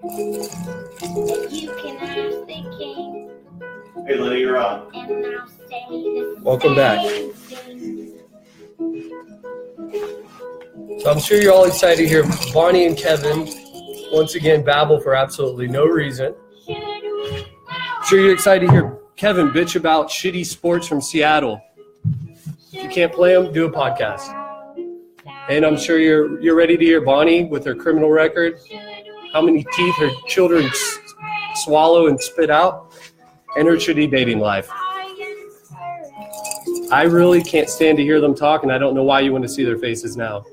You can ask the king. Hey, Lenny, you're on. And I'll say the Welcome back. thing. So I'm sure you're all excited to hear Bonnie and Kevin once again babble for absolutely no reason. I'm sure you're excited to hear Kevin bitch about shitty sports from Seattle. If you can't play them, do a podcast. And I'm sure you're ready to hear Bonnie with her criminal record, how many teeth her children swallow and spit out, and her shitty dating life. I really can't stand to hear them talk, and I don't know why you want to see their faces now.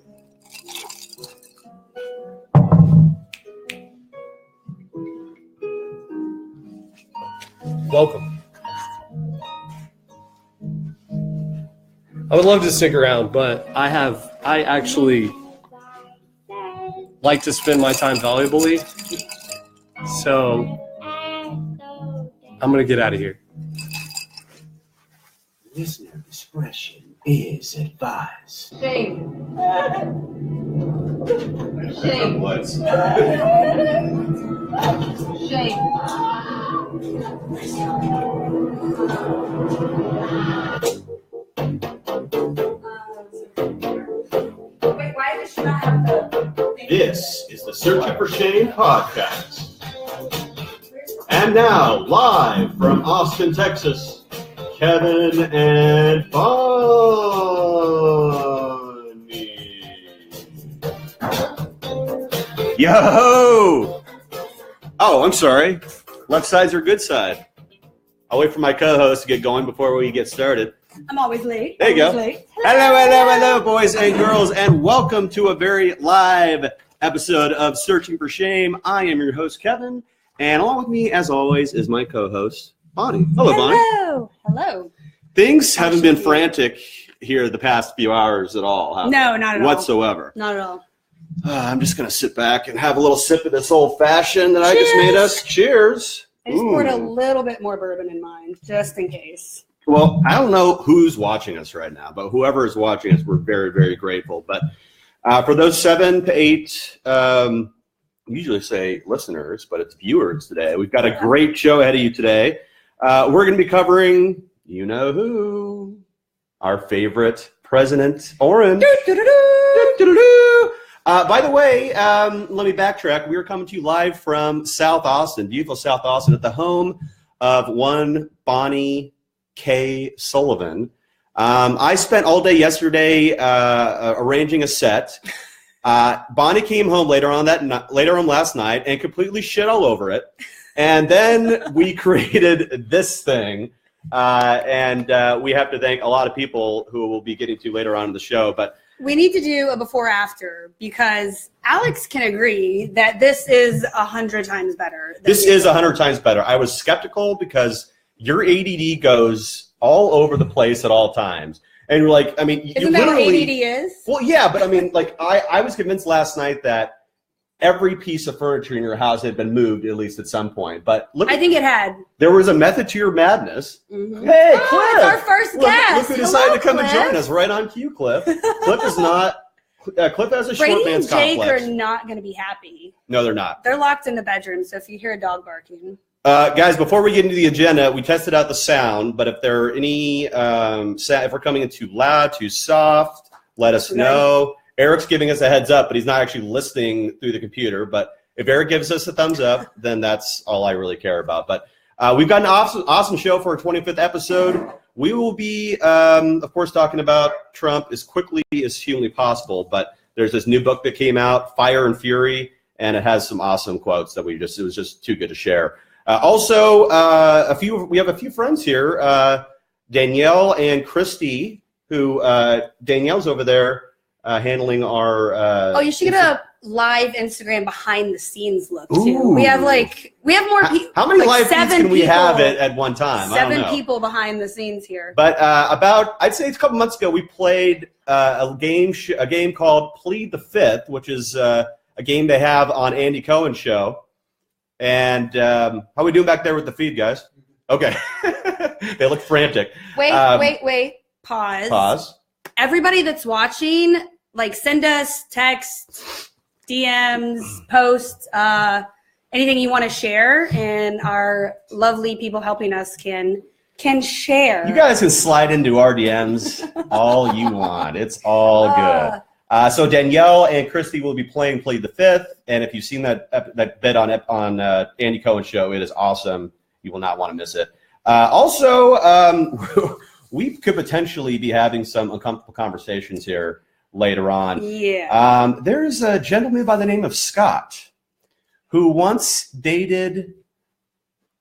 Welcome. I would love to stick around, but I actually like to spend my time valuably. So I'm going to get out of here. Listener discretion is advised. Shame. Shame. What? Shame. Wait, why does she not have the... This is the Searching for Shame podcast. And now, live from Austin, Texas, Kevin and Bonnie. Yo! Oh, I'm sorry. Left side's your good side. I'll wait for my co-host to get going before we get started. I'm always late. There you go. Late. Hello, boys and girls, and welcome to a very live episode of Searching for Shame. I am your host, Kevin, and along with me, as always, is my co-host, Bonnie. Hello, Bonnie. Hello. Things haven't been frantic here the past few hours at all, huh? No, not at all. Whatsoever. Not at all. I'm just going to sit back and have a little sip of this old-fashioned that I just made us. Cheers. I just poured a little bit more bourbon in mine, just in case. Well, I don't know who's watching us right now, but whoever is watching us, we're very, very grateful. But for those 7 to 8, usually say listeners, but it's viewers today. We've got a great show ahead of you today. We're going to be covering, you know who, our favorite president, Marin. By the way, let me backtrack. We are coming to you live from South Austin, beautiful South Austin, at the home of one Bonnie K. Sullivan. I spent all day yesterday arranging a set. Bonnie came home later on last night and completely shit all over it. And then we created this thing. And we have to thank a lot of people who we'll be getting to later on in the show. But we need to do a before after because Alex can agree that this is 100 times better. This is 100 times better. I was skeptical because your ADD goes all over the place at all times. And you're like, I mean, isn't that what ADD is? Well, yeah, but I mean, like, I was convinced last night that every piece of furniture in your house had been moved at least at some point. But look, I think it had. There was a method to your madness. Mm-hmm. Hey, Cliff! It's our first guest. Look who decided to come and join us right on cue, Cliff. Cliff is not. Cliff has a short man's complex. Brady and Jake are not going to be happy. No, they're not. They're locked in the bedroom, so if you hear a dog barking. Guys, before we get into the agenda, we tested out the sound, but if there are any, if we're coming in too loud, too soft, let us know. Eric's giving us a heads up, but he's not actually listening through the computer. But if Eric gives us a thumbs up, then that's all I really care about. But we've got an awesome show for our 25th episode. We will be, of course, talking about Trump as quickly as humanly possible. But there's this new book that came out, Fire and Fury, and it has some awesome quotes that it was just too good to share. Also, we have a few friends here, Danielle and Christy, who Danielle's over there handling our. You should get a live Instagram behind the scenes look too. Ooh. We have more people. How many live feeds can we have at one time? I don't know. 7 people behind the scenes here. But I'd say it's a couple months ago, we played a game called Plead the Fifth, which is a game they have on Andy Cohen's show. And how are we doing back there with the feed, guys? Okay. They look frantic. Wait. Pause. Everybody that's watching, send us texts, DMs, posts. anything you want to share, and our lovely people helping us can share. You guys can slide into our DMs all you want. It's all good. So Danielle and Christy will be playing Plead the Fifth, and if you've seen that bit on Andy Cohen's show, it is awesome. You will not want to miss it. Also, we could potentially be having some uncomfortable conversations here later on. Yeah. There's a gentleman by the name of Scott who once dated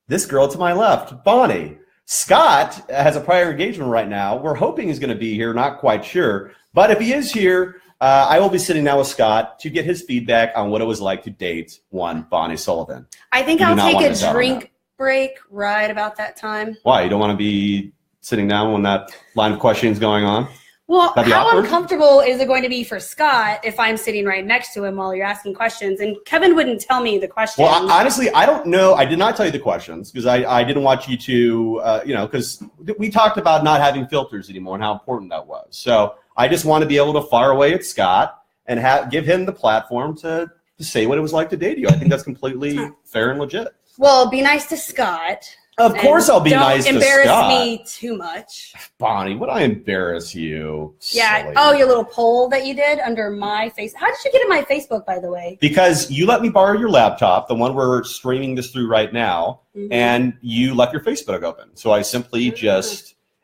this girl to my left, Bonnie. Scott has a prior engagement right now. We're hoping he's going to be here, not quite sure. But if he is here, I will be sitting down with Scott to get his feedback on what it was like to date one Bonnie Sullivan. I think I'll take a drink break right about that time. Why? You don't want to be sitting down when that line of questioning is going on? Well, how awkward? uncomfortable is it going to be for Scott if I'm sitting right next to him while you're asking questions? And Kevin wouldn't tell me the questions. Well, honestly, I don't know. I did not tell you the questions because I didn't want you to, because we talked about not having filters anymore and how important that was. So I just want to be able to fire away at Scott and give him the platform to say what it was like to date you. I think that's completely fair and legit. Well, be nice to Scott. Of course I'll be nice to Scott. Don't embarrass me too much. Bonnie, would I embarrass you? Yeah. Silly. Oh, your little poll that you did under my face. How did you get in my Facebook, by the way? Because you let me borrow your laptop, the one we're streaming this through right now, and you left your Facebook open. So I simply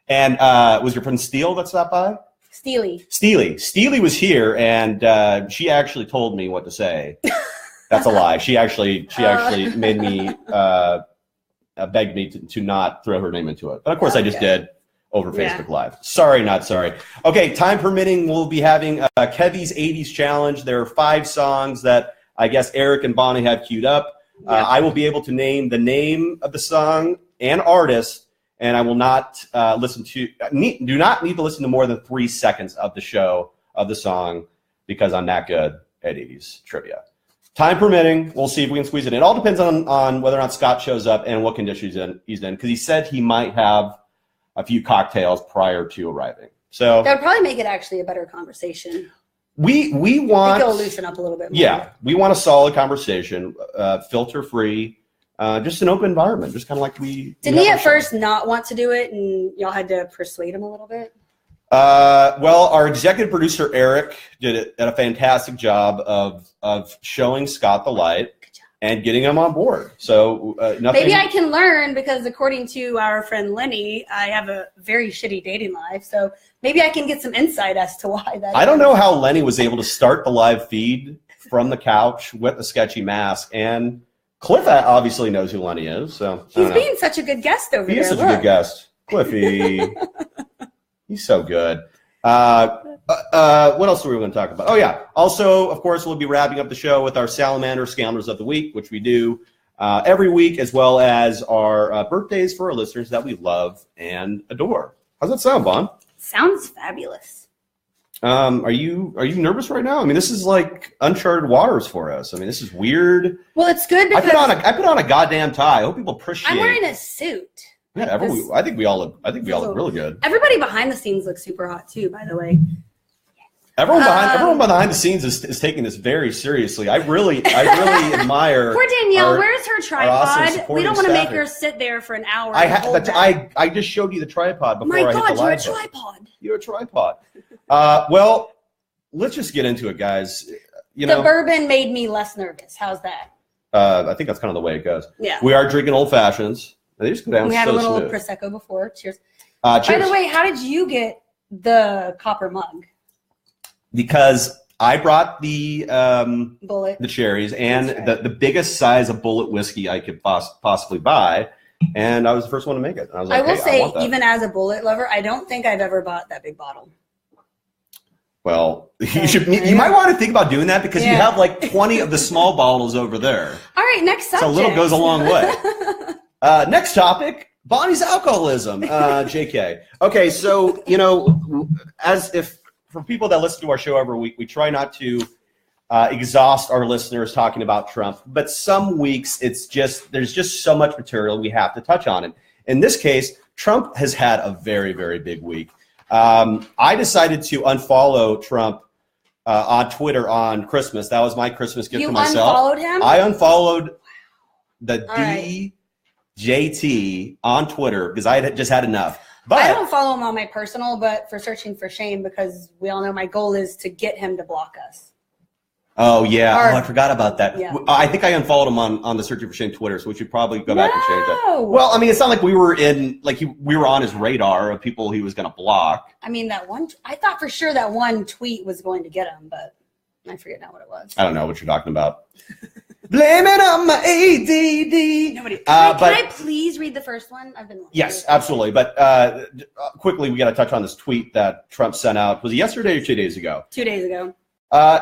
and was your friend Steele that stopped by? Steely was here, and she actually told me what to say. That's a lie. She actually made me begged me to not throw her name into it. But of course I just did over Facebook Live. Sorry, not sorry. Okay, time permitting, we'll be having Kevy's 80s Challenge. There are 5 songs that I guess Eric and Bonnie have queued up. I will be able to name the name of the song and artist, and I will not do not need to listen to more than 3 seconds of the show, of the song, because I'm that good at 80s trivia. Time permitting, we'll see if we can squeeze it in. It all depends on whether or not Scott shows up and what conditions he's in, because he said he might have a few cocktails prior to arriving. So that would probably make it actually a better conversation. We want. I think it'll loosen up a little bit more. Yeah, we want a solid conversation, filter free, just an open environment, just kind of like we. Didn't he at first not want to do it, and y'all had to persuade him a little bit? Well, our executive producer, Eric, did a fantastic job of showing Scott the light and getting him on board. So maybe I can learn, because according to our friend Lenny, I have a very shitty dating life. So maybe I can get some insight as to why that I don't know how Lenny was able to start the live feed from the couch with a sketchy mask. And Cliff obviously knows who Lenny is. So he's being such a good guest over there. He is such a good guest. Cliffy. He's so good. What else are we going to talk about? Oh, yeah. Also, of course, we'll be wrapping up the show with our Salamander Scoundrels of the Week, which we do every week, as well as our birthdays for our listeners that we love and adore. How's that sound, Bon? Sounds fabulous. Are you nervous right now? I mean, this is like uncharted waters for us. I mean, this is weird. Well, it's good because I put on a goddamn tie. I hope people appreciate. I'm wearing a suit. Yeah, I think we all look really good. Everybody behind the scenes looks super hot too, by the way. Everyone behind the scenes is taking this very seriously. I really admire. Poor Danielle, where's her tripod? We don't want to make her sit there for an hour. I just showed you the tripod before I hit the live. My God, you're a tripod. You're a tripod. Well, let's just get into it, guys. The bourbon made me less nervous. How's that? I think that's kind of the way it goes. Yeah. We are drinking old fashions. They just go down. We had a little smooth. Prosecco before. Cheers. Cheers. By the way, how did you get the copper mug? Because I brought the bullet, the cherries, and the biggest size of bullet whiskey I could possibly buy, and I was the first one to make it. And I was like, I will say, I want that. even as a bullet lover, I don't think I've ever bought that big bottle. Well, you might want to think about doing that, because you have like 20 of the small bottles over there. All right, next subject. So a little goes a long way. Next topic, Bonnie's alcoholism. JK. Okay, so, for people that listen to our show every week, we try not to exhaust our listeners talking about Trump, but some weeks there's just so much material we have to touch on it. In this case, Trump has had a very, very big week. I decided to unfollow Trump on Twitter on Christmas. That was my Christmas gift to myself. You unfollowed him? I unfollowed the All right. DJT on Twitter because I had just had enough. I But don't follow him on my personal, but for searching for shame, because we all know my goal is to get him to block us. oh yeah, Or- I forgot about that. Yeah. I think I unfollowed him on the Searching for Shame Twitter, so we should probably go back and change that. No. Well, I mean, it's not like we were we were on his radar of people he was going to block. I mean, I thought for sure that one tweet was going to get him, but I forget now what it was. I don't know what you're talking about. Blame it on my ADD. Nobody. Can But I please read the first one? I've been. yes, absolutely. But quickly, we got to touch on this tweet that Trump sent out. Was it yesterday or 2 days ago? 2 days ago.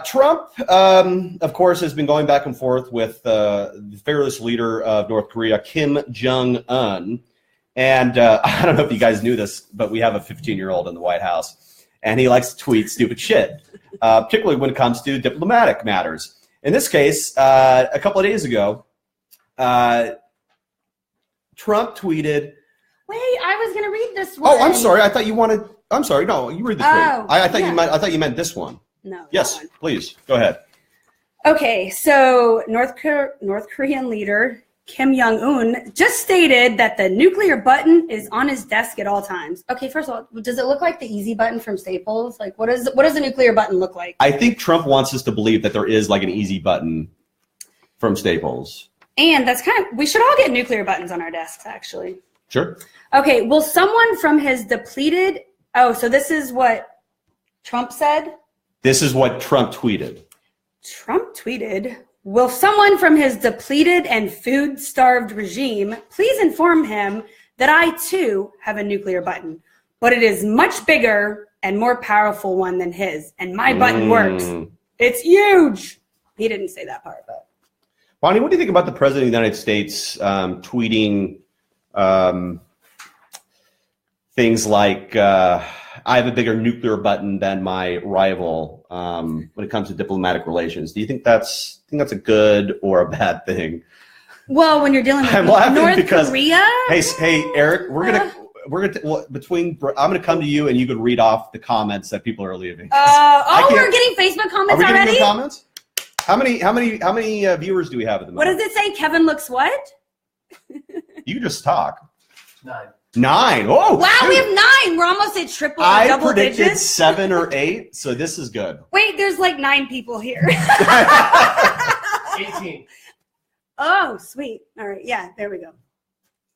Trump, of course, has been going back and forth with the fearless leader of North Korea, Kim Jong-un. And I don't know if you guys knew this, but we have a 15-year-old in the White House, and he likes to tweet stupid shit, particularly when it comes to diplomatic matters. In this case, a couple of days ago, Trump tweeted. Wait, I was going to read this one. Oh, I'm sorry. I thought you wanted. I'm sorry. No, you read the tweet. Oh, I thought yeah. I thought you meant this one. No. Yes, that one. please go ahead. Okay, so North Korean leader Kim Jong-un just stated that the nuclear button is on his desk at all times. Okay, first of all, does it look like the easy button from Staples? Like, what does the nuclear button look like? I think Trump wants us to believe that there is like an easy button from Staples. And that's we should all get nuclear buttons on our desks, actually. Sure. Okay, will someone from his depleted... Oh, so this is what Trump said? This is what Trump tweeted. Trump tweeted, will someone from his depleted and food-starved regime please inform him that I, too, have a nuclear button, but it is much bigger and more powerful one than his, and my button works. It's huge. He didn't say that part, but... Bonnie, what do you think about the President of the United States tweeting things like, I have a bigger nuclear button than my rival when it comes to diplomatic relations? Do you think that's a good or a bad thing? Well, when you're dealing with I'm laughing North because, Korea... Hey, Eric, I'm gonna come to you and you can read off the comments that people are leaving. We're getting Facebook comments Are we already? getting comments? How many viewers do we have at the What moment? does it say? Kevin looks what? You just talk. 9. 9. Oh, Wow, shoot. we have 9. We're almost at triple or I double predicted digits. 7 or 8, so this is good. Wait, there's like 9 people here. 18. Oh, sweet. All right. Yeah, there we go.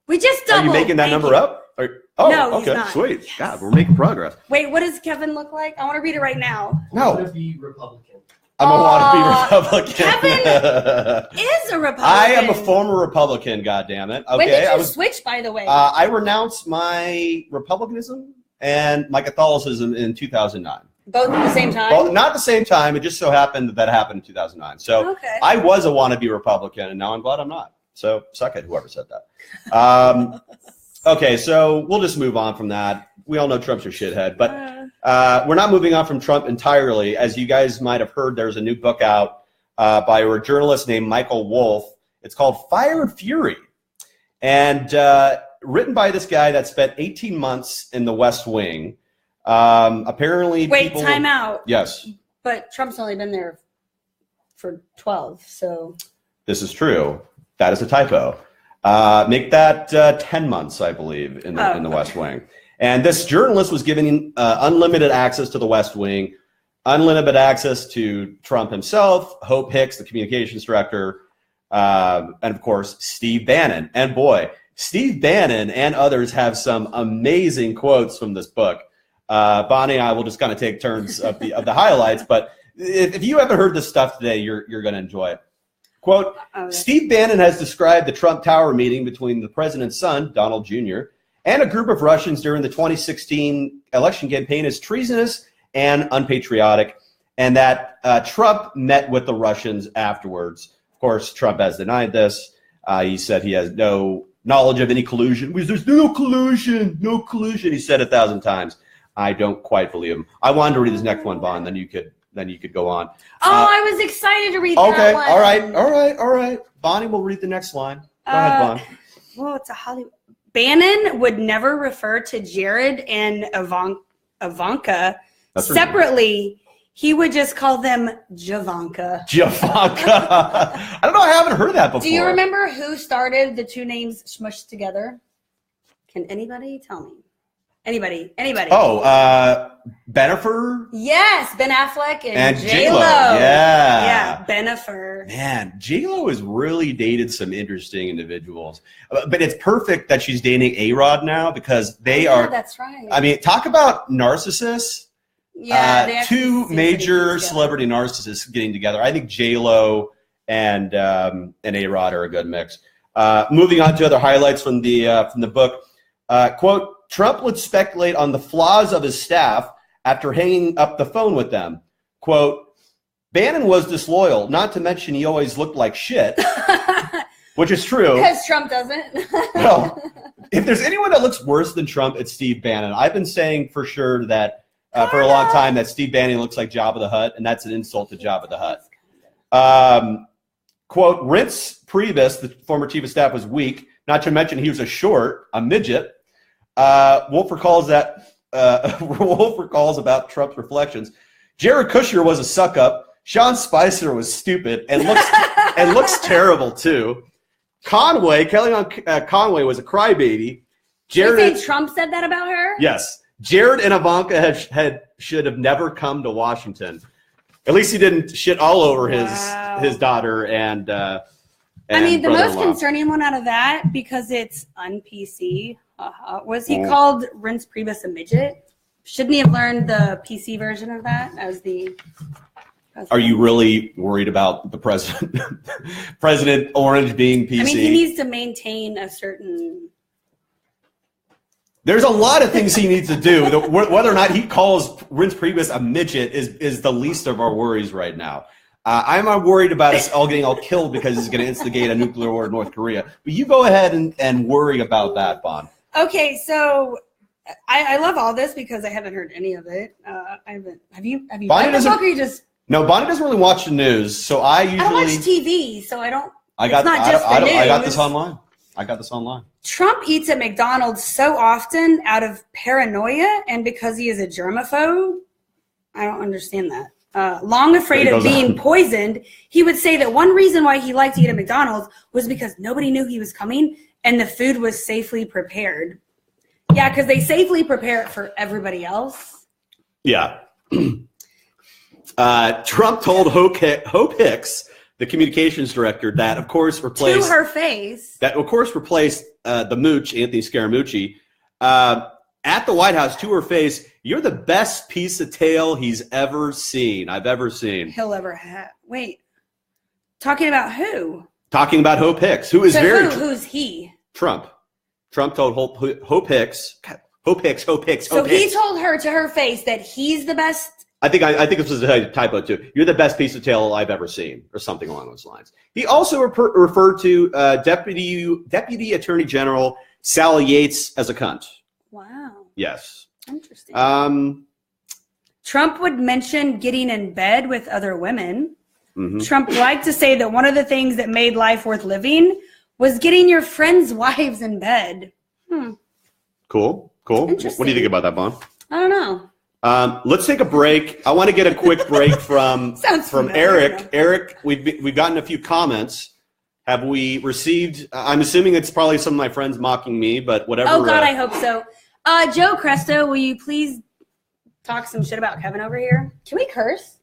We just Are doubled. you making that Thank number you. up? Oh, No, he's okay, not. sweet. Yes. God, we're making progress. Wait, what does Kevin look like? I want to read it right now. No. To be Republican. I'm a Aw, wannabe Republican. Kevin Is a Republican. I am a former Republican, goddammit. Okay, When did I you was. switch, by the way? I renounced my Republicanism and my Catholicism in 2009. Both at the same time? Well, not at the same time. It just so happened that happened in 2009. So Okay. I was a wannabe Republican, and now I'm glad I'm not. So suck it, whoever said that. Okay, so we'll just move on from that. We all know Trump's a shithead, but we're not moving on from Trump entirely. As you guys might have heard, there's a new book out by a journalist named Michael Wolff. It's called Fire and Fury, and written by this guy that spent 18 months in the West Wing. Apparently, Wait, time out. Yes, But Trump's only been there for 12, so. this is true. That is a typo. Make that 10 months, I believe, in the West Wing. And this journalist was given unlimited access to the West Wing, unlimited access to Trump himself, Hope Hicks, the communications director, and of course, Steve Bannon. And boy, Steve Bannon and others have some amazing quotes from this book. Bonnie and I will just kind of take turns of the highlights, but if you haven't heard this stuff today, you're going to enjoy it. Quote, Steve Bannon has described the Trump Tower meeting between the president's son, Donald Jr., and a group of Russians during the 2016 election campaign as treasonous and unpatriotic, and that Trump met with the Russians afterwards. Of course, Trump has denied this. He said he has no knowledge of any collusion. There's no collusion, no collusion. He said 1,000 times. I don't quite believe him. I wanted to read this next one, Bon, then you could go on. I was excited to read Okay, that one. all right. Bonnie will read the next line. Go ahead, Bon. Well, it's a Hollywood. Bannon would never refer to Jared and Ivanka That's her separately. he would just call them Javanka. Javanka. I don't know. I haven't heard that before. Do you remember who started the two names smushed together? Can anybody tell me? Anybody? Oh, Bennifer? Yes, Ben Affleck and J-Lo. J-Lo. Yeah. Yeah, Bennifer. Man, J-Lo has really dated some interesting individuals. But it's perfect that she's dating A-Rod now because they are. That's right. I mean, talk about narcissists. Yeah, they actually two seem major pretty celebrity narcissists getting together. I think J-Lo and A-Rod are a good mix. Moving on to other highlights from the book. Quote, Trump would speculate on the flaws of his staff after hanging up the phone with them. Quote, Bannon was disloyal, not to mention he always looked like shit, which is true. Because Trump doesn't. Well, if there's anyone that looks worse than Trump, it's Steve Bannon. I've been saying for sure that for a long time that Steve Bannon looks like Jabba the Hutt, and that's an insult to Jabba the Hutt. Quote, Reince Priebus, the former chief of staff, was weak, not to mention he was a midget. Wolf recalls about Trump's reflections. Jared Kushner was a suck-up. Sean Spicer was stupid and looks terrible too. Kellyanne Conway was a crybaby. You think Trump said that about her? Yes. Jared and Ivanka should have never come to Washington. At least he didn't shit all over his daughter and I mean, the most brother-in-law. concerning one out of that, because it's un-PC, was he called Reince Priebus a midget? Shouldn't he have learned the PC version of that as the president? Are you really worried about the president? President Orange being PC? I mean, he needs to maintain a certain... There's a lot of things he needs to do. Whether or not he calls Reince Priebus a midget is the least of our worries right now. I'm not worried about us all getting killed because he's going to instigate a nuclear war in North Korea. But you go ahead and worry about that, Bon. Okay, so I love all this because I haven't heard any of it. I haven't. Have you read the book, or you just? No, Bonnie doesn't really watch the news, so I usually. I watch TV, so I don't. I got this online. I got this online. Trump eats at McDonald's so often out of paranoia and because he is a germaphobe. I don't understand that. Long afraid of being poisoned, he would say that one reason why he liked to eat at McDonald's was because nobody knew he was coming and the food was safely prepared. Yeah, because they safely prepare it for everybody else. Yeah. Trump told Hope Hicks, the communications director, that of course replaced to her face. That of course replaced the mooch, Anthony Scaramucci, at the White House to her face. You're the best piece of tail I've ever seen. He'll ever have. Wait, talking about who? Talking about Hope Hicks, who is who's he? Trump. Trump told Hope Hicks. So he told her to her face that he's the best. I think this was a typo too. You're the best piece of tail I've ever seen, or something along those lines. He also referred to Deputy Attorney General Sally Yates as a cunt. Wow. Yes. Interesting. Trump would mention getting in bed with other women. Mm-hmm. Trump liked to say that one of the things that made life worth living was getting your friends' wives in bed. Cool. What do you think about that, Bon? I don't know. Let's take a break. I want to get a quick break from Eric. Eric, we've gotten a few comments. Have we received? I'm assuming it's probably some of my friends mocking me, but whatever. Oh God, I hope so. Joe Cresto, will you please talk some shit about Kevin over here? Can we curse?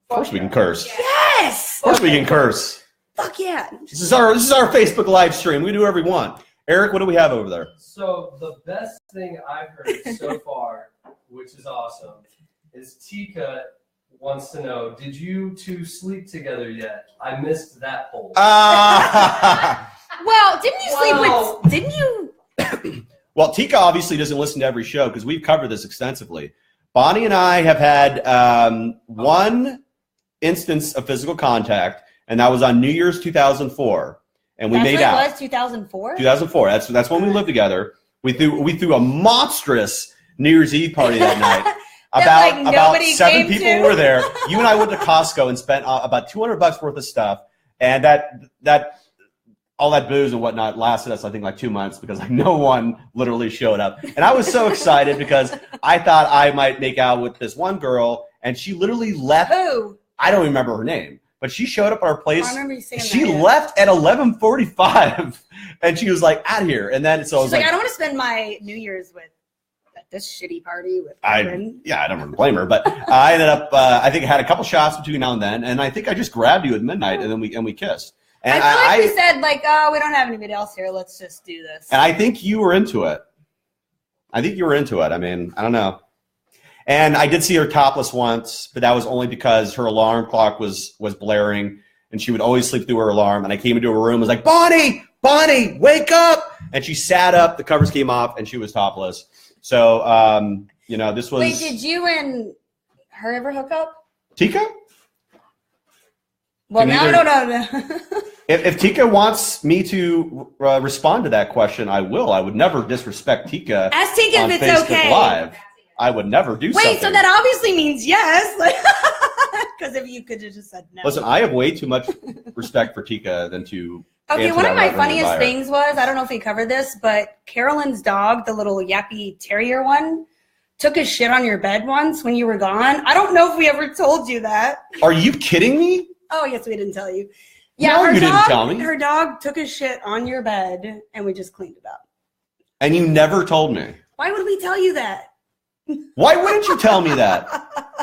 Of course we can curse. Yes. Of course we can curse. Fuck yeah. This is our Facebook live stream. We do whatever we want. Eric, what do we have over there? So the best thing I've heard so far, which is awesome, is Tika wants to know, did you two sleep together yet? I missed that poll. Well, didn't you? Well, Tika obviously doesn't listen to every show because we've covered this extensively. Bonnie and I have had one instance of physical contact, and that was on New Year's 2004. And we made out. It was 2004? 2004. That's when we lived together. We threw a monstrous New Year's Eve party that night. About 7 people were there. You and I went to Costco and spent about $200 worth of stuff, and that all that booze and whatnot lasted us, I think, like 2 months because no one literally showed up. And I was so excited because I thought I might make out with this one girl, and she literally left. Who? I don't remember her name, but she showed up at our place. I remember you saying She that, yeah. left at 11:45, and she was like, "Out of here!" And then so I was She's like, I don't want to spend my New Year's with at this shitty party with Kevin. I don't blame her, but I ended up. I think I had a couple shots between now and then, and I think I just grabbed you at midnight, and then we kissed. And I feel like we said like, oh, we don't have anybody else here. Let's just do this. And I think you were into it. I mean, I don't know. And I did see her topless once, but that was only because her alarm clock was blaring, and she would always sleep through her alarm. And I came into her room, was like, Bonnie, wake up! And she sat up, the covers came off, and she was topless. So, this was. Wait, did you and her ever hook up? Tika? Well, no. If Tika wants me to respond to that question, I will. I would never disrespect Tika. Ask Tika on if it's Facebook okay. Live. I would never do something. Wait, so that obviously means yes. Because if you could have just said no. Listen, I have way too much respect for Tika than to. Okay, answer one that of my without running funniest by her. things was, I don't know if we covered this, but Carolyn's dog, the little yappy terrier one, took a shit on your bed once when you were gone. I don't know if we ever told you that. Are you kidding me? Oh, yes, we didn't tell you. No, her you dog, didn't tell me. Her dog took a shit on your bed, and we just cleaned it up. And you never told me. Why would we tell you that? Why wouldn't you tell me that?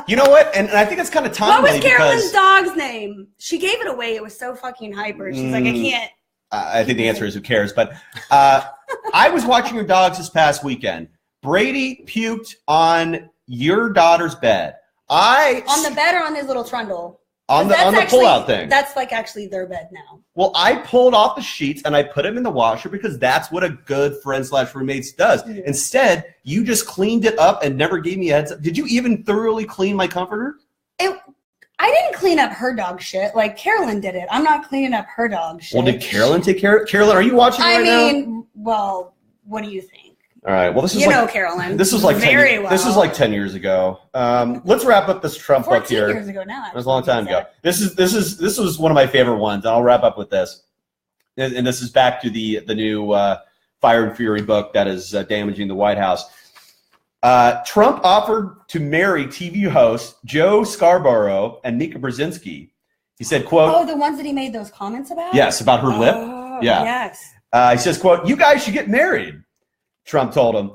You know what? And I think it's kind of timely What was Carolyn's because dog's name? She gave it away. It was so fucking hyper. She's like, I can't. I think the answer is who cares. But I was watching your dogs this past weekend. Brady puked on your daughter's bed. On the bed or on his little trundle? On the pull-out thing. That's like actually their bed now. Well, I pulled off the sheets and I put them in the washer because that's what a good friend/roommates does. Yeah. Instead, you just cleaned it up and never gave me a heads up. Did you even thoroughly clean my comforter? I didn't clean up her dog shit. Like Carolyn did it. I'm not cleaning up her dog shit. Well, did Carolyn take care of it? Carolyn, are you watching right now? Well, what do you think? All right. Well, this is Carolyn. This was like very well. This is like 10 years ago. Let's wrap up this Trump book 14 here. years ago now. It was a long time ago. This was one of my favorite ones, and I'll wrap up with this. And this is back to the new Fire and Fury book that is damaging the White House. Trump offered to marry TV host Joe Scarborough and Mika Brzezinski. He said, quote, Oh, the ones that he made those comments about? yes, about her lip. Oh, Yeah. yes. He says, quote, you guys should get married, Trump told him.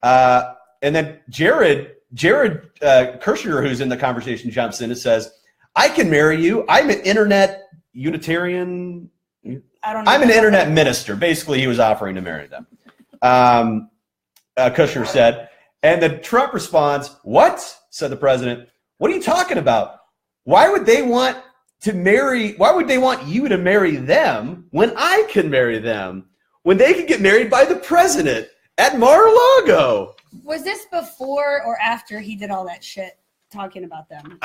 And then Jared Kushner, who's in the conversation, jumps in and says, I can marry you. I'm an internet Unitarian. I don't know. I'm an internet minister. Basically, he was offering to marry them. Kushner said. And then Trump responds, what? Said the president. What are you talking about? Why would they want you to marry them when I can marry them? When they can get married by the president at Mar-a-Lago? Was this before or after he did all that shit talking about them?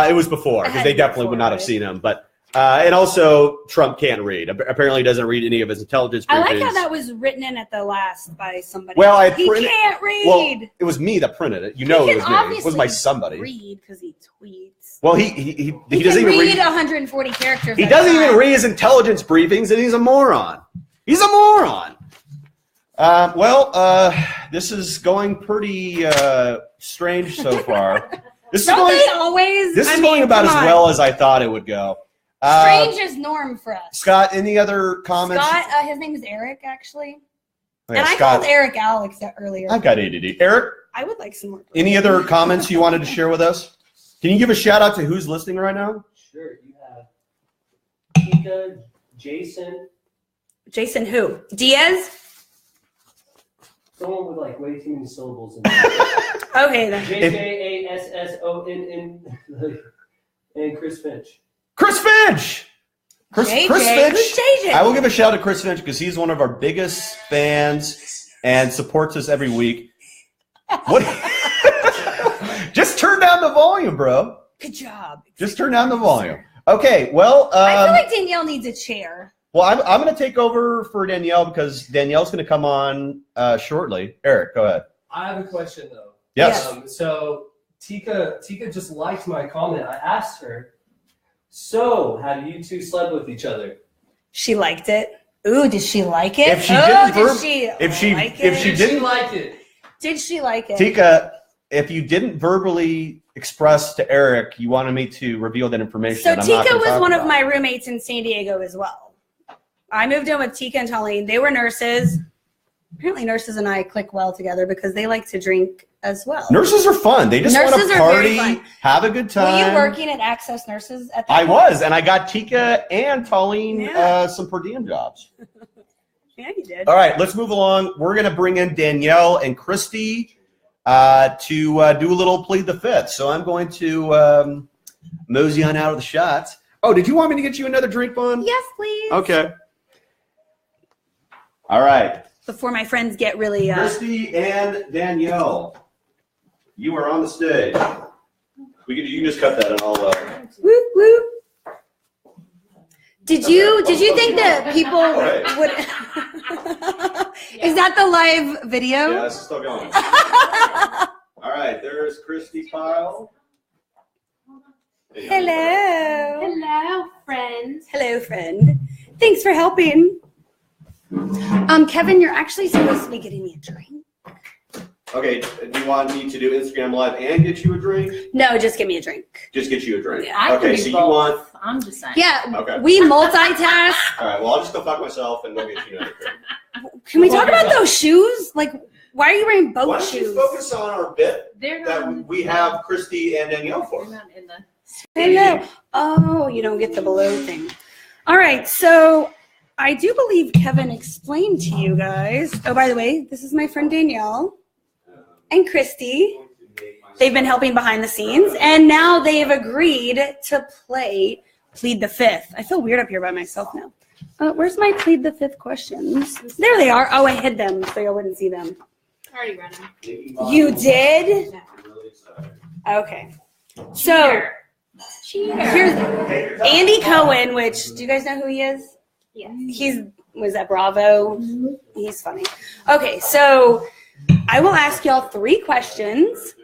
It was before, because they definitely would not have seen him. But and also, Trump can't read. Apparently, he doesn't read any of his intelligence briefings. I like how that was written in at the last by somebody. Well, he can't read. Well, it was me that printed it. You know it was me. It was my somebody. Read because he tweets. Well, he He doesn't even read 140 characters. He doesn't even read his intelligence briefings, and he's a moron. He's a moron. This is going pretty strange so far. This is going about as well as I thought it would go. Strange is norm for us. Scott, any other comments? Scott, his name is Eric, actually. Oh, yeah, and I Scott, called Eric Alex earlier. I've got ADD. Eric, I would like some more. any other comments you wanted to share with us? Can you give a shout out to who's listening right now? Sure, you have Tika, Jason. Jason who? Diaz? Someone with like way too many syllables in Okay, then. JJASSONN and Chris Finch. Chris Finch! Chris Finch! Who's JJ? I will give a shout out to Chris Finch because he's one of our biggest fans and supports us every week. What? Just turn down the volume, bro. Good job. Just turn down the volume. Okay, well. I feel like Danielle needs a chair. Well, I'm going to take over for Danielle because Danielle's going to come on shortly. Eric, go ahead. I have a question though. Yes. So Tika just liked my comment. I asked her, so have you two slept with each other? She liked it. Ooh, did she like it? If she Did didn't she if she like didn't like it. Did she like it? Tika, if you didn't verbally express to Eric you wanted me to reveal that information. So that I'm not Tika gonna was talk one of about. my roommates in San Diego as well. I moved in with Tika and Colleen. They were nurses. Apparently nurses and I click well together because they like to drink as well. Nurses are fun. They just want Nurses to are very party, fun. have a good time. Were you working at Access Nurses at that I point? was, and I got Tika and Colleen Yeah. some per diem jobs. Yeah, you did. All right, let's move along. We're going to bring in Danielle and Christy to do a little Plead the Fifth. So I'm going to mosey on out of the shots. Oh, did you want me to get you another drink, Vaughn? Yes, please. Okay. All right. Before my friends get really Christy and Danielle, you are on the stage. You can just cut that and I'll. whoop, whoop. Did you think that people Right. would? Is that the live video? Yeah, this is still going. All right, there's Christy Kyle. Hello. Hello, friends. Hello, friend. Thanks for helping. Kevin, you're actually supposed to be getting me a drink. Okay, do you want me to do Instagram Live and get you a drink? No, just give me a drink. Just get you a drink. Yeah, I okay, can do so you both. want. I'm just saying. Yeah, Okay. we multitask. All right, well, I'll just go fuck myself and go get you another drink. Can we talk about those shoes? Like, why are you wearing boat Why don't shoes? you focus on our bit They're that not. we have Christy and Danielle for? They're not in the. Hello. Oh, you don't get the below thing. All right, so I do believe Kevin explained to you guys. Oh, by the way, this is my friend Danielle and Christy. They've been helping behind the scenes, and now they've agreed to play Plead the Fifth. I feel weird up here by myself now. Where's my Plead the Fifth questions? There they are. Oh, I hid them so you wouldn't see them. I already read them. You did? Okay. So here's Andy Cohen, which, do you guys know who he is? Yes. Was at Bravo. He's funny. Okay, so I will ask y'all 3 questions.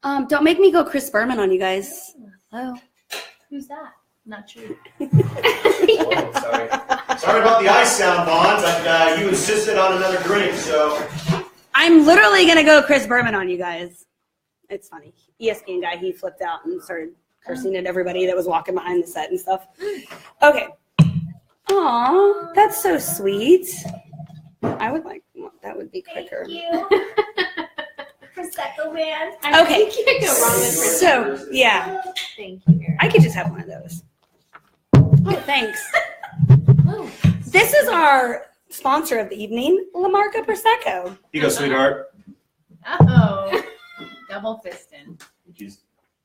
Don't make me go Chris Berman on you guys. Hello. Who's that? Not sure. Sorry about the ice sound, Vaughn, but you insisted on another drink, so. I'm literally gonna go Chris Berman on you guys. It's funny. ESPN guy, he flipped out and started cursing at everybody that was walking behind the set and stuff. Okay. Aw, that's so sweet. I would like that would be quicker. Thank you. Prosecco man. Okay. You can't go wrong with Prosecco. So yeah, Thank you, Eric. I could just have one of those. Oh, thanks. This is our sponsor of the evening, La Marca Prosecco. Here you go, sweetheart. Oh, double fisting.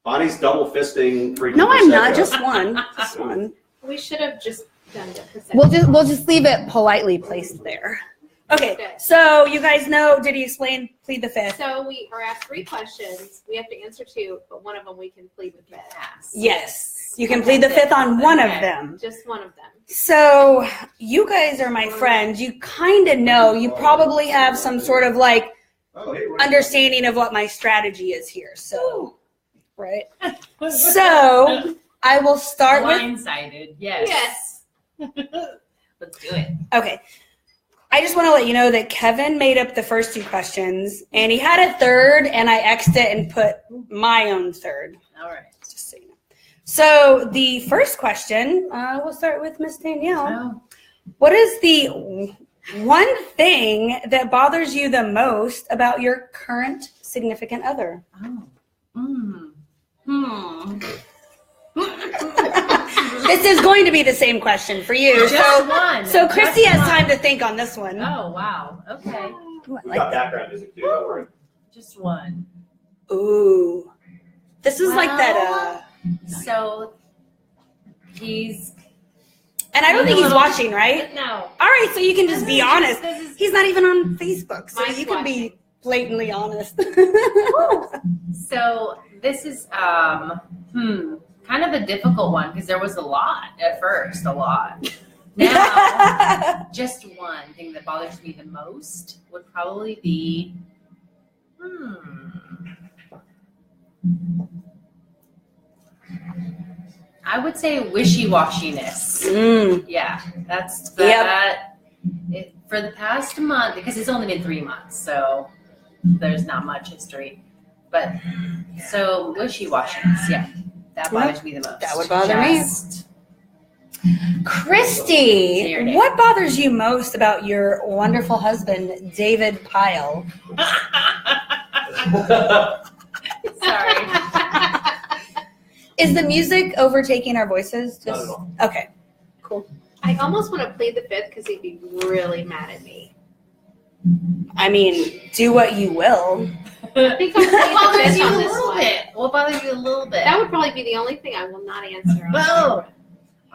Bonnie's double fisting. freaking No, I'm not. Prosecco. Just one. Just one. We should have just done the Prosecco. We'll just leave it politely placed there. Okay. So you guys know? Did he explain Plead the Fifth? So we are asked 3 questions. We have to answer 2, but one of them we can plead with fifth. Yes. You can plead the fifth on one of Okay. them. Just one of them. So you guys are my friends. You kind of know. You probably have some sort of like Oh, hey, what- understanding of what my strategy is here. So, right. So I will start with. Blindsided. Yes. Let's do it. Okay. I just want to let you know that Kevin made up the first 2 questions, and he had a third, and I X'd it and put my own third. All right. Just so you know. So the first question, we'll start with Miss Danielle. Oh. What is the one thing that bothers you the most about your current significant other? This is going to be the same question for you. Just one. So Christy Just has one. time to think on this one. Oh, wow. Okay. Ooh, I We like got that. background music too, don't worry. Just one. Ooh. This is like that. So he's. And I don't think he's watching, right? No. All right, so you can just be honest. This is He's not even on Facebook, so Mine's you can be blatantly honest. So this is kind of a difficult one because there was a lot at first, a lot. Now, just one thing that bothers me the most would probably be I would say wishy-washiness. Yeah, that's that. For the past month, because it's only been 3 months, so there's not much history. But so wishy-washy. Yeah, that bothers me the most. That would bother me. Just- Christy, Say your name. what bothers you most about your wonderful husband, David Pyle? Sorry. Is the music overtaking our voices? Not at all. Okay, cool. I almost want to plead the fifth because he'd be really mad at me. I mean, do what you will. I think I'll What plead bothers the fifth you a on this little one. bit? What bothers you a little bit? That would probably be the only thing I will not answer. On Whoa.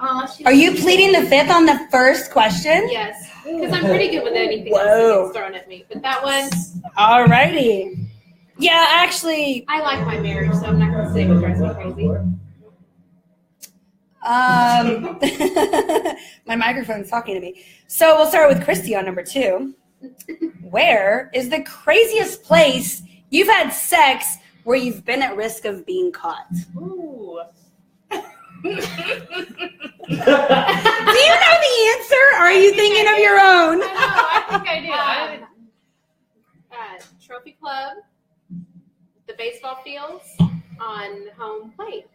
Oh, Are you pleading the fifth on the first question? Yes, because I'm pretty good with anything else Whoa. that gets thrown at me. But that one, Alrighty. Yeah, actually, I like my marriage, so I'm not going to say what drives me crazy. my microphone's talking to me. So we'll start with Christy on number 2. Where is the craziest place you've had sex where you've been at risk of being caught? Ooh. Do you know the answer? Or are you thinking of your own? I think I do. I haven't- Trophy club, the baseball fields, on home plate.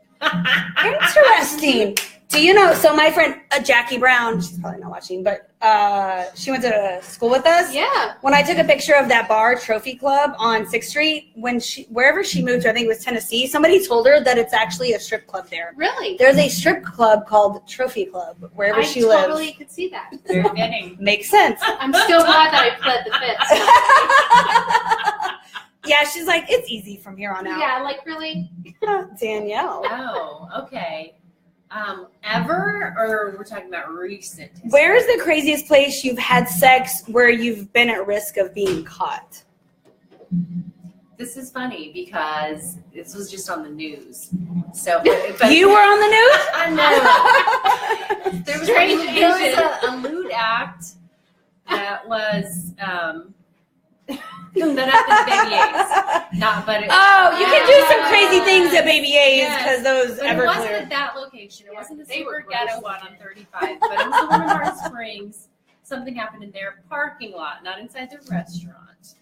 Interesting. Do you know, so my friend Jackie Brown, she's probably not watching, but she went to school with us. Yeah. When I took a picture of that bar, Trophy Club on 6th Street, wherever she moved to, I think it was Tennessee, somebody told her that it's actually a strip club there. Really? There's a strip club called Trophy Club, wherever I she totally lives. could see that. Very fitting. Makes sense. I'm still glad that I pled the fifth. Yeah, she's like, it's easy from here on out. Yeah, like really? Danielle. Oh, okay. Ever, or we're talking about recent history? Where is the craziest place you've had sex where you've been at risk of being caught? This is funny because this was just on the news. So but You were on the news? I know. There was Strange a lewd act that was that happened to Baby A's. Not, but it, Oh, you can do some crazy things at Baby A's because those But it wasn't Everclear. at that location. It wasn't the They were super ghetto gross one on looking. 35, but it was the one in Hard Springs. Something happened in their parking lot, not inside the restaurant.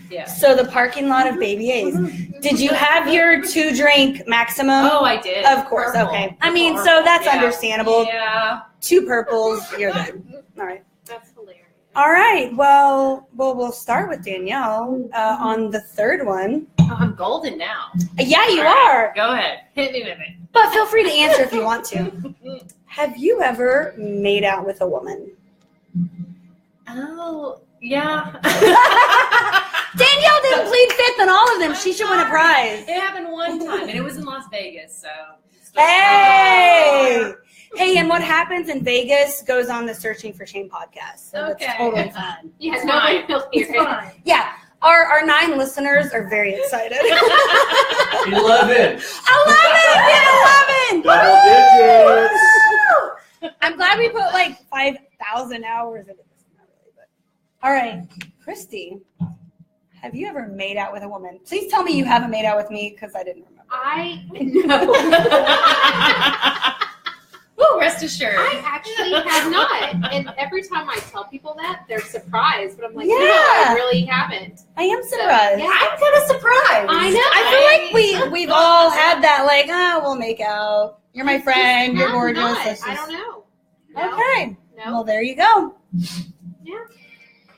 Yeah. So the parking lot of Baby A's. Did you have your 2-drink maximum? Oh, I did. Of course, Purple. okay. I mean, so that's Yeah. understandable. Yeah. 2 purples, you're good. All right. That's hilarious. All right. Well, we'll start with Danielle on the 3rd one. Oh, I'm golden now. Yeah, you All right, are. Go ahead. Hit me with it. But feel free to answer if you want to. Have you ever made out with a woman? Oh, yeah. Danielle didn't plead fifth on all of them. She should win a prize. It happened one time, and it was in Las Vegas, so. Hey! Hey, and what happens in Vegas goes on the Searching for Shame podcast. So Okay. it's totally fun. Yeah, It's nobody fine. will hear it. Yeah. Our 9 listeners are very excited. 11. 11! Double digits. Woo! I'm glad we put like 5,000 hours into this. Not really, but. All right, Christy, have you ever made out with a woman? Please tell me you haven't made out with me because I didn't remember. I know. Woo, rest assured. I actually have not. And every time I tell people that, they're surprised. But I'm like, Yeah. no, I really haven't. I am So, surprised. yeah. I'm kind of surprised. I know. I feel like we've all had that, like, we'll make out. You're my friend. You're I'm gorgeous. not. Let's I just- don't know. No. Okay. No. Well, there you go. Yeah.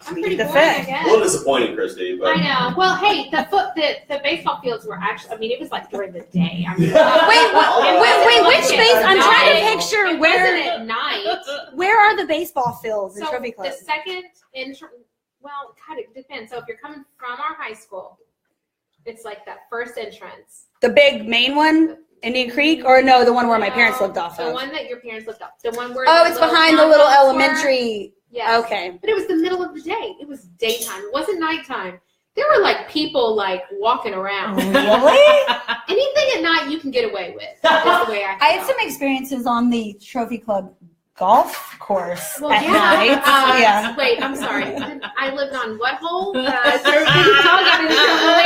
I'm Plead pretty the boring, I fifth. A guess. little disappointing, Christy, but I know. Well, hey, the baseball fields were actually. I mean, it was like during the day. I mean, Wait, which space? I'm trying to It picture wasn't where at night. where are the baseball fields in So Trophy Club? the second well, kind of depends. So if you're coming from our high school, it's like that first entrance. The big main one, Indian Creek, or no, the one where my parents lived off The of? one that your parents lived off. The one where. Oh, the it's little behind the little townhomes were. elementary. Yes. Okay. But it was the middle of the day. It was daytime. It wasn't nighttime. There were like people like walking around. Really? Anything at night you can get away with. Is the way I I had felt. some experiences on the Trophy Club golf course Well, at yeah. night. Yeah. Wait, I'm sorry. I lived on what hole? I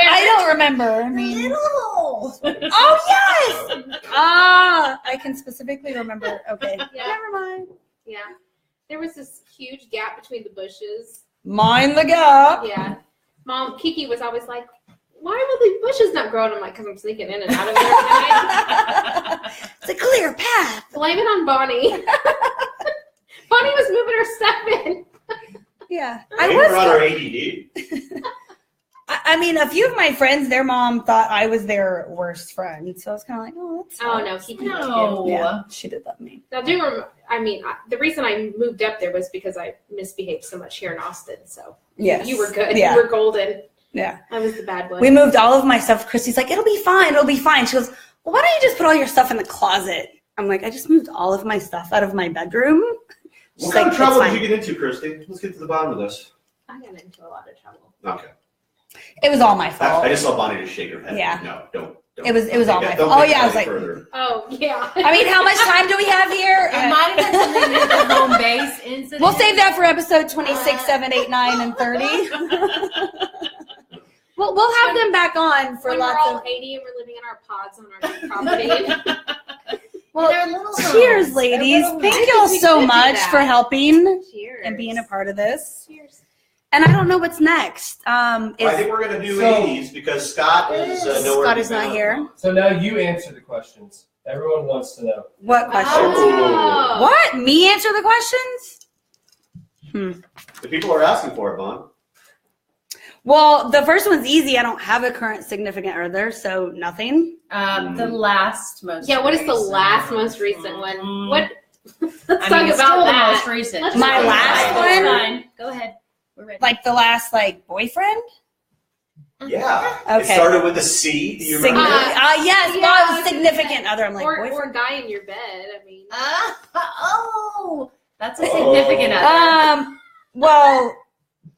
I don't remember. I mean, oh yes. I can specifically remember. Okay. Yeah. Never mind. Yeah. There was this huge gap between the bushes. Mind the gap. Yeah. Mom, Kiki was always like, why will the bushes not grow? And I'm like, because I'm sneaking in and out of there at night. It's a clear path. Blame it on Bonnie. Bonnie was moving her stuff in. Yeah. Maybe we're on our ADD. I mean, a few of my friends, their mom thought I was their worst friend. So I was kind of like, oh, that's Oh, fine. no, he No. Yeah, she did love me. Now, the reason I moved up there was because I misbehaved so much here in Austin. So Yes. you were good. Yeah. You were golden. Yeah. I was the bad one. We moved all of my stuff. Christy's like, it'll be fine. It'll be fine. She goes, well, why don't you just put all your stuff in the closet? I'm like, I just moved all of my stuff out of my bedroom. She's What kind of "It's trouble did fine." you get into, Christy? Let's get to the bottom of this. I got into a lot of trouble. Okay. It was all my fault. I just saw Bonnie just shake her head. Yeah. No, don't. It was all my fault. Don't Oh, take yeah, I that was like- further. Oh, yeah. I mean, how much time do we have here? It might have been something with the home base incident. We'll save that for episode 26, 7, 8, 9, and 30. We'll have them back on for when we're lots all of. 80 and we're living in our pods on our new property. Well, They're little cheers, homes. ladies. They're little Thank homes. y'all We so could do much that. for helping Cheers. and being a part of this. Cheers. And I don't know what's next. I think we're going to do So- 80s because Scott is nowhere Scott to is be not found. here. So now you answer the questions. Everyone wants to know. What questions? Oh. What? Me answer the questions? The people are asking for it, Vaughn. Well, the first one's easy. I don't have a current significant other, so nothing. The last most. Yeah, what is the recent. last most recent one? What? Let's I talk mean, it's about still that. the most recent. Let's My talk about last that. one? Fine. Go ahead. We're ready. Like the last boyfriend? Yeah. It Okay. started with a C. Do you remember? Yes, Yeah, well, I was significant other. I'm like, Or boyfriend. guy in your bed. I mean, Oh, that's a significant other. Well,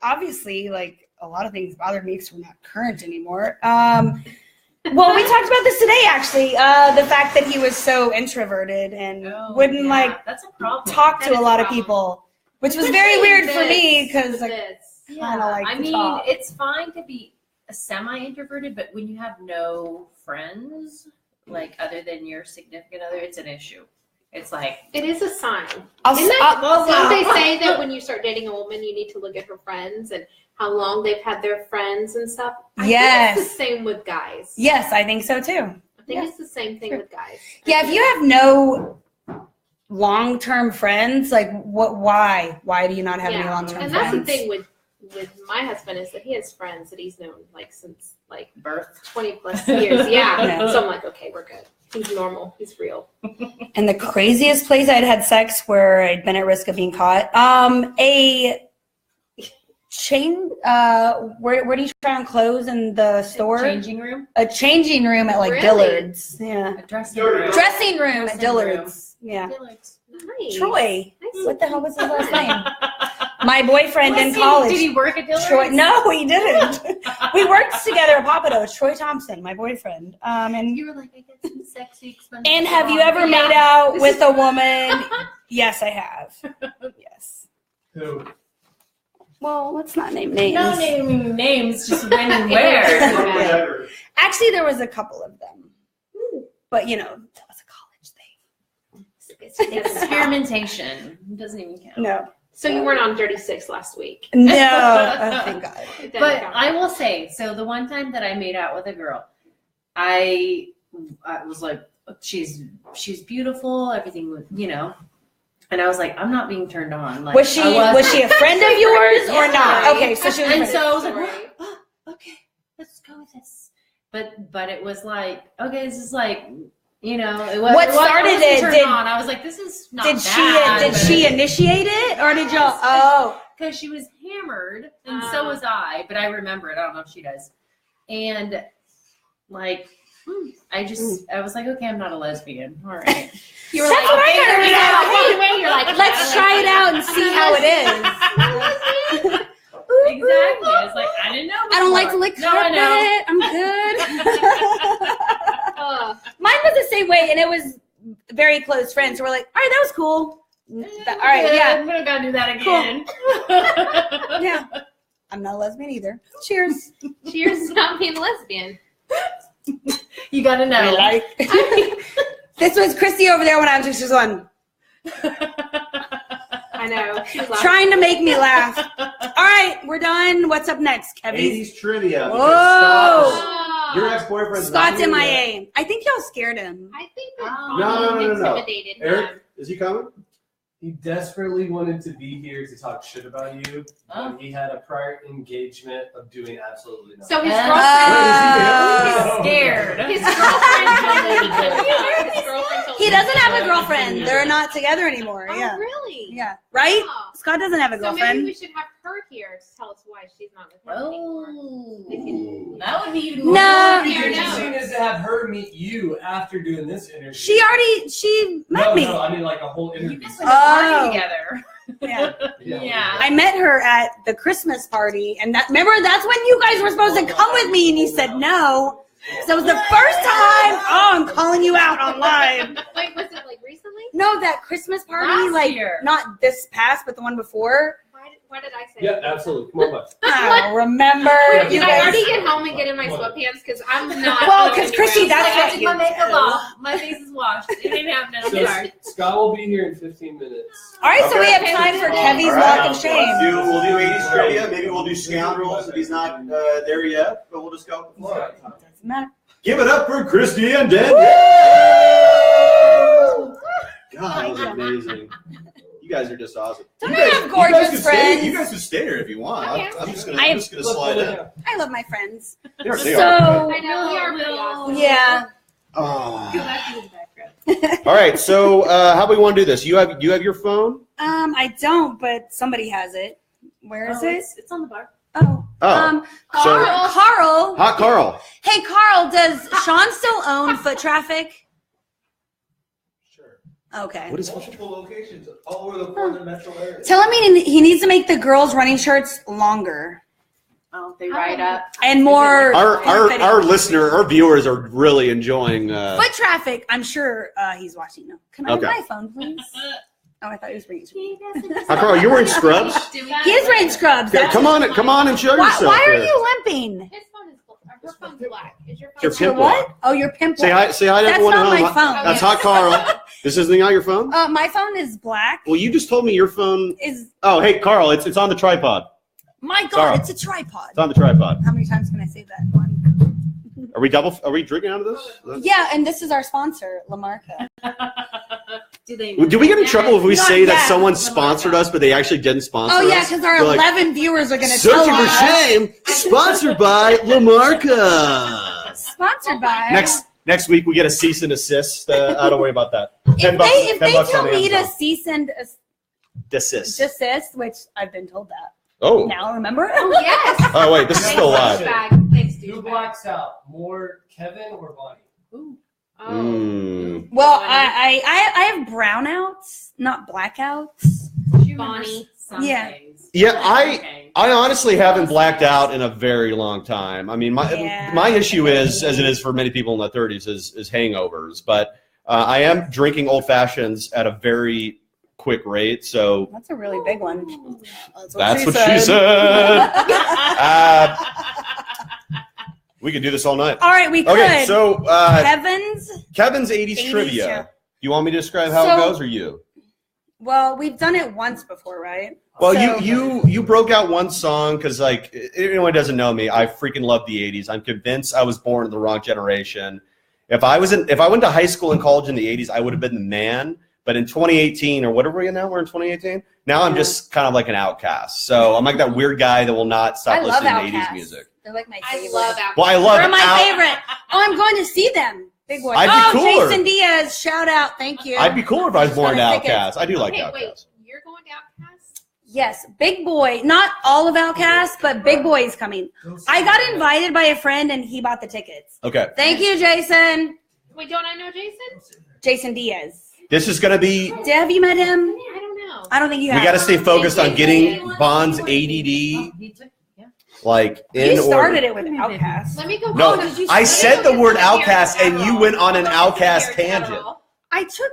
obviously, like a lot of things bother me because we're not current anymore. Well, we talked about this today, actually. The fact that he was so introverted and wouldn't That's a problem. talk That to is a a lot of problem. people, which was very weird for me because With like, this. kinda like I to mean, talk. it's fine to be a semi-introverted, but when you have no friends, like other than your significant other, it's an issue. It's like It is a sign. I'll, Isn't I'll- Don't they say that when you start dating a woman, you need to look at her friends and how long they've had their friends and stuff? I Yes. think it's the same with guys. yes, I think so too. I think it's the same thing with guys. Yeah, if you have no long-term friends, like what? Why do you not have any long-term and friends? that's the thing with my husband is that he has friends that he's known like since like birth. 20 plus years. Yeah. Yeah. So I'm like, okay, we're good. He's normal. He's real. And the craziest place I'd had sex where I'd been at risk of being caught. A chain. Where do you try on clothes in the store? Changing room. A changing room at like Really? Dillard's. Yeah. A dressing room. Dressing room at Dressing Dillard's. Yeah. Dillard's. Nice. Troy. Nice. What the hell was his last name? My boyfriend in Was he- college. Did he work at Dillard's? Troy. No, he didn't. We worked together at Papado. Troy Thompson, my boyfriend. And You were like, I get some sexy expensive. and have you ever made out with a woman? Yes, I have. Yes. Who? Well, let's not name names. No naming names, just when and where. Whatever. Actually, there was a couple of them, but that was a college thing. Experimentation doesn't even count. No, So you weren't on Dirty Six last week. no. Oh, thank God. It doesn't But count. I will say, so the one time that I made out with a girl, I was like, she's beautiful, everything was, and I was like, I'm not being turned on. Like, Was she a friend of yours or not? Yeah. Okay, so she was. a And friend. so I was like, Sorry. oh, okay, let's go with this. But it was like, okay, this is like, it was. What I started wasn't it? turned on. I was like, this is not Did bad, she initiate it or did y'all? Oh, because she was hammered and so was I, but I remember it. I don't know if she does. And like, I was like, okay, I'm not a lesbian. All right. You were That's like, what I okay, gotta you're do. like, okay, you're like, let's try it out and see how it is. Exactly. It's like, I didn't know. I don't like to before. lick No, I carpet. know. I'm good. Mine was the same way, and it was very close friends. So we're like, all right, that was cool. All right, yeah, I'm gonna go do that Cool. again. yeah. I'm not a lesbian either. Cheers. Cheers to not being a lesbian. You gotta know. Like this was Christy over there when I was just one I know. She was laughing. trying to make me laugh. All right, we're done. What's up next, Kevy? 80s trivia. because Whoa. Scott Your ex-boyfriend's Scott's not here yet. MIA. I think y'all scared him. I think that Oh. Bonnie No. intimidated Eric, him. is he coming? He desperately wanted to be here to talk shit about you, Oh. but he had a prior engagement of doing absolutely nothing. So his Uh, girlfriend. He's scared. His girlfriend told him to do that. His girlfriend told He him doesn't to have do a that. girlfriend. They're not together anymore. Oh, Yeah. really? Yeah. Right? Oh. Scott doesn't have a So maybe girlfriend. we should have her here to tell us why she's not with him anymore. Oh, that would be even No. more It'd be Fair interesting enough. is to have her meet you after doing this interview. She met me. No, I mean like a whole You interview. guys went to party Oh. together. Yeah. Yeah. I met her at the Christmas party, and remember that's when you guys were supposed to come with me, and you said no. So it was the first time. Oh, I'm calling you out on live. Wait, was it like recently? No, that Christmas party, Last like year. not this past, but the one before. Why did I say Yeah, that? absolutely. Come on, bud. I don't remember. Did You I guys. already get home and get in my sweatpants? Because I'm not. Well, going 'cause Chrissy, anywhere. that's I what took you my makeup do. off. My face is washed. It didn't happen. I'm So sorry. Scott will be here in 15 minutes. All right, so we have Okay. time for All Kevy's right. walk of shame. We'll do 80s trivia. Maybe we'll do Scoundrels if he's not there yet, but we'll just go with the flow. Doesn't matter. Give it up for Christy and Dan. God, that was amazing. You guys are just awesome. Don't you I guys, have you gorgeous guys can friends? Stay, you guys can stay here if you want. Okay. I'm just gonna, I I'm have- just gonna slide in. I love my friends. They are. So I know we are pretty awesome. yeah. Oh. All right. So how do we want to do this? You have your phone? I don't, but somebody has it. Where is it? It's on the bar. Oh. Oh. So Carl. hot Carl. Hey, Carl. Does Sean still own Foot Traffic? Sure. Okay. What is Multiple locations all over the Portland metro area. Tell him he needs to make the girls' running shirts longer Oh, they ride up. and more. Our listener, our viewers are really enjoying. Foot Traffic. I'm sure he's watching now. Can I have Okay. my phone, please? Oh, I thought he was bringing it. Hot Carl, you're wearing scrubs. He is wearing scrubs. Okay, come on and show Why, yourself. why are here. you limping? His phone is black. Her phone's black. Is your phone? Your It's your pimple. what? Oh, your pimple. Say hi to That's everyone not at home. my phone. That's Oh, Hot Carl. This isn't on your phone? My phone is black. Well, you just told me your phone. Is Oh, hey, Carl, it's on the tripod. my God, Carl. it's a tripod. It's on the tripod. How many times can I say that one? Are we drinking out of this? Yeah, and this is our sponsor, Lamarca. Do they? Do we get in trouble if we Not say that yet. someone sponsored us, but they actually didn't sponsor us? Oh yeah, because our They're like, 11 viewers are going to tell Searching for us. Shame, sponsored by Lamarca. Sponsored by. Next week we get a cease and desist. I don't worry about that. If they $10 tell on me to Amazon. cease and Desist. desist, which I've been told that. Oh. Now remember? Oh yes. Oh wait, this is still live. Thanks, Who douchebag. blacks out more, Kevin or Bonnie? Oh. Mm. Well, I have brownouts, not blackouts. Bonnie. Yeah. Yeah, I honestly haven't blacked out in a very long time. I mean, Yeah. my issue is, as it is for many people in their 30s, is hangovers. But I am drinking old fashions at a very quick rate. So That's a really big one. that's what she said. We could do this all night. All right, we could. Okay, so Kevin's 80s 80s trivia. show. Do you want me to describe how it So- goes, or you? Well, we've done it once before, right? Well, So- you broke out one song because, like, anyone who doesn't know me, I freaking love the 80s. I'm convinced I was born in the wrong generation. If I went to high school and college in the 80s, I would have been the man. But in 2018, or whatever we are now, we're in 2018. Now I'm just kind of like an outcast. So I'm like that weird guy that will not stop I love listening to 80s Outcasts. music. They're like my I favorite. love Outcast. Well, I love They're my Out- favorite. Oh, I'm going to see them. Big boy. I'd be cooler. Jason Diaz, shout out. Thank you. I'd be cooler if I was born to Got a ticket. Outcast. I do like Okay, Outcast. wait. You're going to Outcast? Yes, Big Boy. Not all of Outcast, but Big Boy is coming. I got invited by a friend and he bought the tickets. Okay. Thank you, Jason. Wait, don't I know Jason? Jason Diaz. This is going to be, Have you met him? I don't know. I don't think you we have. got to stay focused on getting Bond's ADD, like, in You started order. it with Outcast. Let me go. No, Oh, did you I say said the it? word Come here, Outcast, and you Carol. went on an Come Outcast here, Carol. tangent. I took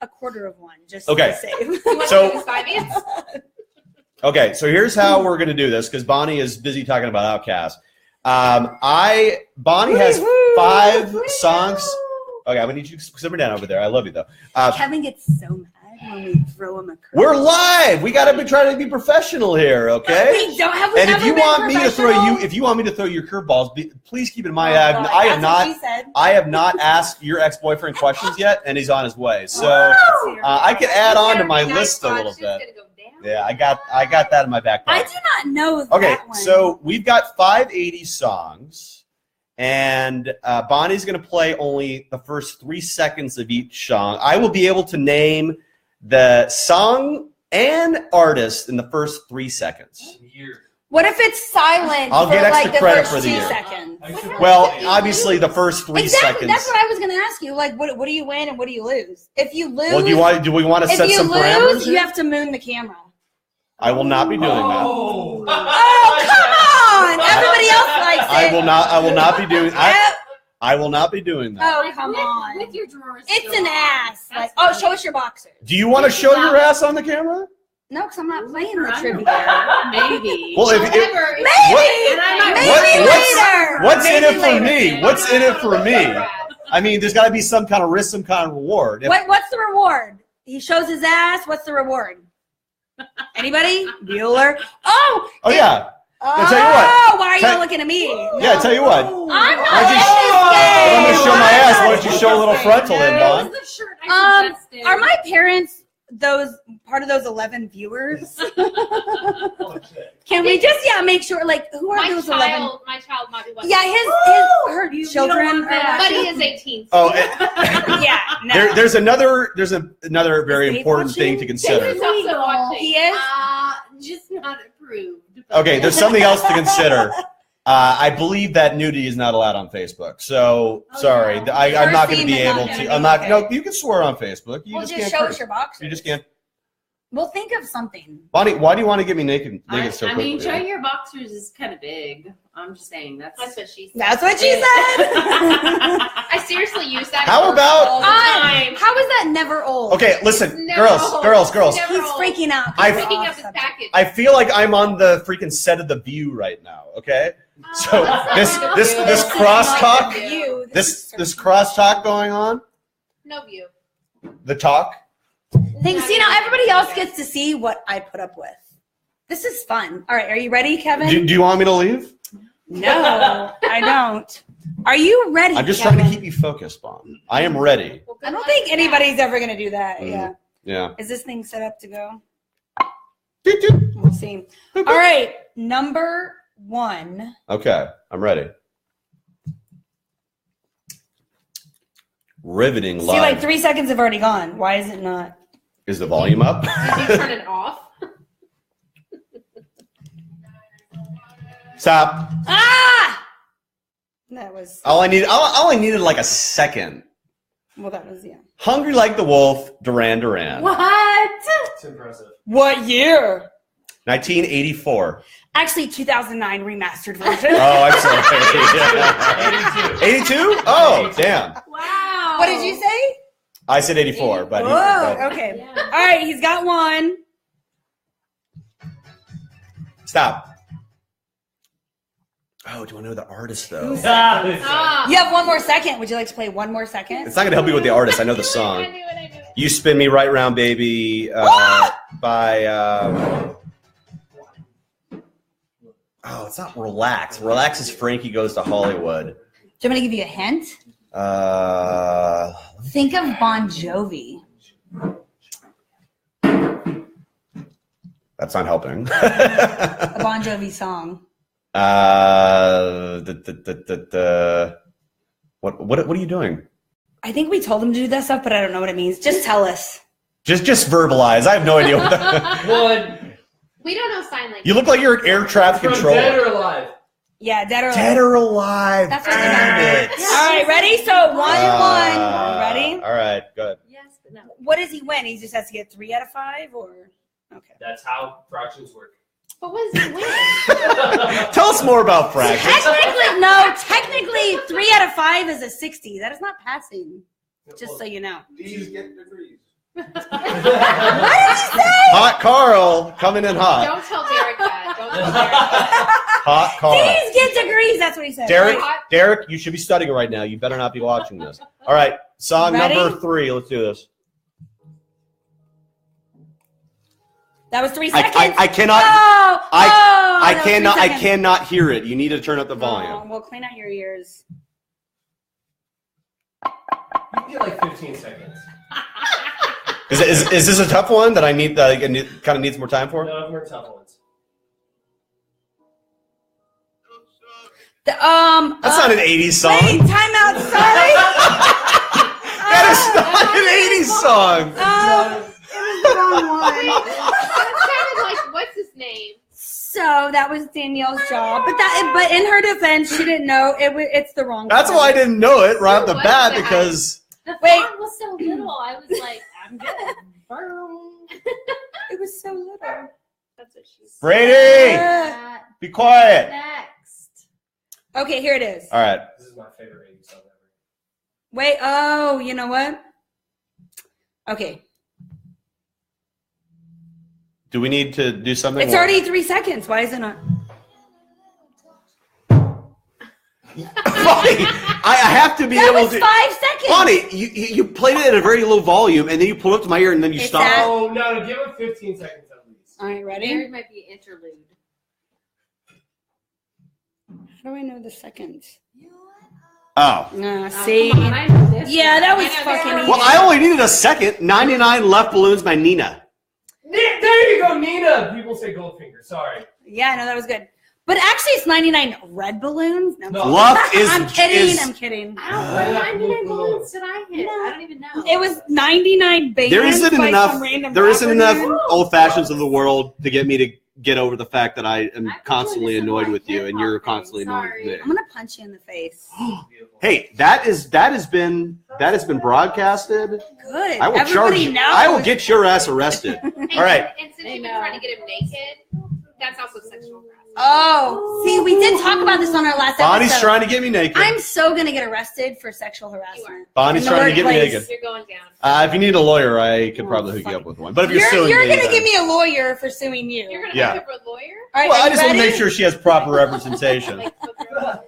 a quarter of one just Okay. to save. You want So- to do science? Okay, so here's how we're gonna do this because Bonnie is busy talking about Outcast. Bonnie has Woo-hoo! 5 Woo-hoo! songs. Okay, I'm gonna need you to simmer down over there. I love you though. Kevin gets so mad. when we throw him a curve. We're live. We got to be trying to be professional here, okay? We don't have. We And if ever you been want me to throw professional? if you want me to throw your curveballs, please keep in mind Oh, God, I that's have what she not. said. I have not asked your ex-boyfriend questions yet, and he's on his way. So Woo! I could add on to my Nice list a watch. little She's bit. gonna go down. Yeah, I got that in my back I pocket. do not know that Okay, one. so we've got 580 songs, and Bonnie's going to play only the first 3 seconds of each song. I will be able to name the song and artist in the first 3 seconds. what if it's silent I'll for get extra like the credit first for the 2 year. seconds? Well, obviously the first 3 Exactly. seconds. That's what I was going to ask you. Like, what do you win and what do you lose? If you lose, Well, do we want to if set you some lose, parameters? you here? have to moon the camera. I will not be doing that. Oh, come on! Everybody else likes it. I will not be doing. I will not be doing that. Oh, come on! With your drawers. It's still an on. ass. That's Like, oh, funny. show us your boxers. Do you want to show your ass on the camera? No, because I'm not playing the Underwear. trivia. Maybe. Well, if However, Maybe, And I might- maybe later. What's in Maybe it for later. me? What's in it for me? I mean, there's got to be some kind of risk, some kind of reward. If- What's the reward? He shows his ass. What's the reward? Anybody? Bueller. Oh. yeah. Oh, tell you what. why are Tell- you looking at me? Yeah, tell you what. I'm not Why in don't you- this game. I'm going to show my ass. Why don't you show a little frontal in, That Bon? was the shirt I suggested. Are my parents part of those 11 viewers? Can we just make sure? Like, who are those 11? My child might be one. Yeah, her children. But he is 18. Oh, yeah. No. there's another very Is he important thing to watching? consider. He's also watching. He is. Just not approved. but- Okay, there's something else to consider. I believe that nudity is not allowed on Facebook. So sorry, no. I'm not going to First be scene, but able not to. nudity, I'm not. okay. No, you can swear on Facebook. You Well, just just can't. show curse. us your boxers. You just can't. We'll think of something. Bonnie, why do you want to get me naked so I quickly? mean, showing your boxers is kind of big. I'm just saying That's what she said. That's what she said. I seriously use that. How word about- all the time. How is that never old? Okay, It's listen, never old. girls. It's never He's old. freaking out. I- He's picking up his package. I feel like I'm on the freaking set of The View right now. Okay, so That's not this good. this This is crosstalk, not good. You. this crosstalk going on, No view. the talk. Things, see, now everybody else gets to see what I put up with. This is fun. All right, are you ready, Kevin? Do you want me to leave? No, I don't. Are you ready? I'm just Kevin? trying to keep you focused, Bon. I am ready. Well, good I don't luck think with anybody's ever going to do that. Mhm. Yeah. Yeah. Is this thing set up to go? Doot, doot. We'll see. All right, number 1. Okay, I'm ready. Riveting See, live. like 3 seconds have already gone. Why is it not? Is the volume up? Did you turn it off? Stop. Ah! That was, I only needed like a second. well, that was, yeah. Hungry like the wolf, Duran Duran. What? It's impressive. What year? 1984. Actually, 2009 remastered version. Oh, I'm sorry. 82? Oh, damn. Wow. What did you say? I said 84, but Whoa, okay. Yeah. All right, he's got one. Stop. Oh, do I know the artist though? Ah. You have 1 more second. Would you like to play 1 more second? It's not gonna help you with the artist. I know the I song. knew it. You Spin Me Right Round, Baby, by. Oh, it's not Relax. Relax is Frankie Goes to Hollywood. Do you want me to give you a hint? Uh, Think of Bon Jovi. that's not helping. A Bon Jovi song. What are you doing? I think we told him to do that stuff, but I don't know what it means. Just tell us. Just verbalize. I have no idea what the. One. We don't know sign language. You look like you're an air traffic From controller. Dead or Alive? Yeah, dead or alive. Dead or alive. That's what Damn we it. All right, ready? So 1 and 1. Ready? All right, good. Yes, but no. What does he win? He just has to get 3 out of 5, or okay. That's how fractions work. But what does he win? Tell us more about fractions. Technically, 3 out of 5 is a 60. That is not passing. Just so you know. These get degrees. What did he say? Hot Carl coming in hot. Don't tell Derek that. Don't tell Derek that. Hot Carl. These get degrees. That's what he said. Derek, right? Derek, you should be studying right now. You better not be watching this. All right, song Ready? number 3. Let's do this. That was 3 seconds. I cannot. Oh, I that was 3 cannot. I seconds. cannot hear it. You need to turn up the Oh, volume. well, clean out your ears. You get like 15 seconds. Is this a tough one that I need? That I kind of needs more time for? No, more tough ones. That's not an '80s song. Wait, time out. Sorry. That is not an '80s song. It was the wrong one. That's kind of like, what's his name? So that was Danielle's job, but in her defense, she didn't know it's the wrong. That's one. why I didn't know it right off the Who was bat that? because The Wait. font was so little. I was like, I'm good. It was so little. That's what she said. Brady, Uh, be quiet. Next. okay, here it is. All right. This is my favorite 80s song ever. Wait. Oh, you know what? Okay, Do we need to do something? it's already 3 seconds. Why is it not? Bonnie, I have to be That able was to. 5 seconds. Bonnie, you played it at a very low volume, and then you pulled up to my ear, and then you It's stopped. that- Oh, no, give it 15 seconds at least. All right, There ready? might be interlude. How do I know the seconds? Oh. See. Come on, I know this Yeah, one. that was I know fucking this easy. one. Well, I only needed a second. 99 Left Balloons by Nina. There you go, Nina. People say Goldfinger. Sorry. Yeah, no, that was good. But actually, it's 99 red balloons. No, No. Luck is. I'm kidding. is- I'm kidding. I don't know. 99 balloons did I hit? I don't even know. It was 99 bands. There isn't by enough. some random There isn't rapper enough dude. old fashions of the world to get me to get over the fact that I am I'm constantly doing this in annoyed my with you, and hip-hop you're thing, constantly annoyed sorry. with I'm me. gonna punch you in the face. Beautiful. Hey, that has been broadcasted. Good. I will Everybody charge. knows. I will get your ass arrested. All right. And since you've been trying to get him naked, that's also sexual harassment. Oh, see, we did talk about this on our last Bonnie's episode. trying to get me naked. I'm so gonna get arrested for sexual harassment. Bonnie's in the trying to get me workplace. naked. You're going down. If you need a lawyer, I could Oh, probably hook you fuck. up with one. But if you're You're suing me, gonna then- give me a lawyer for suing you. You're going to Yeah. make up a lawyer? All right, Well, are I you just want to ready? make sure she has proper representation. Like, flip her around.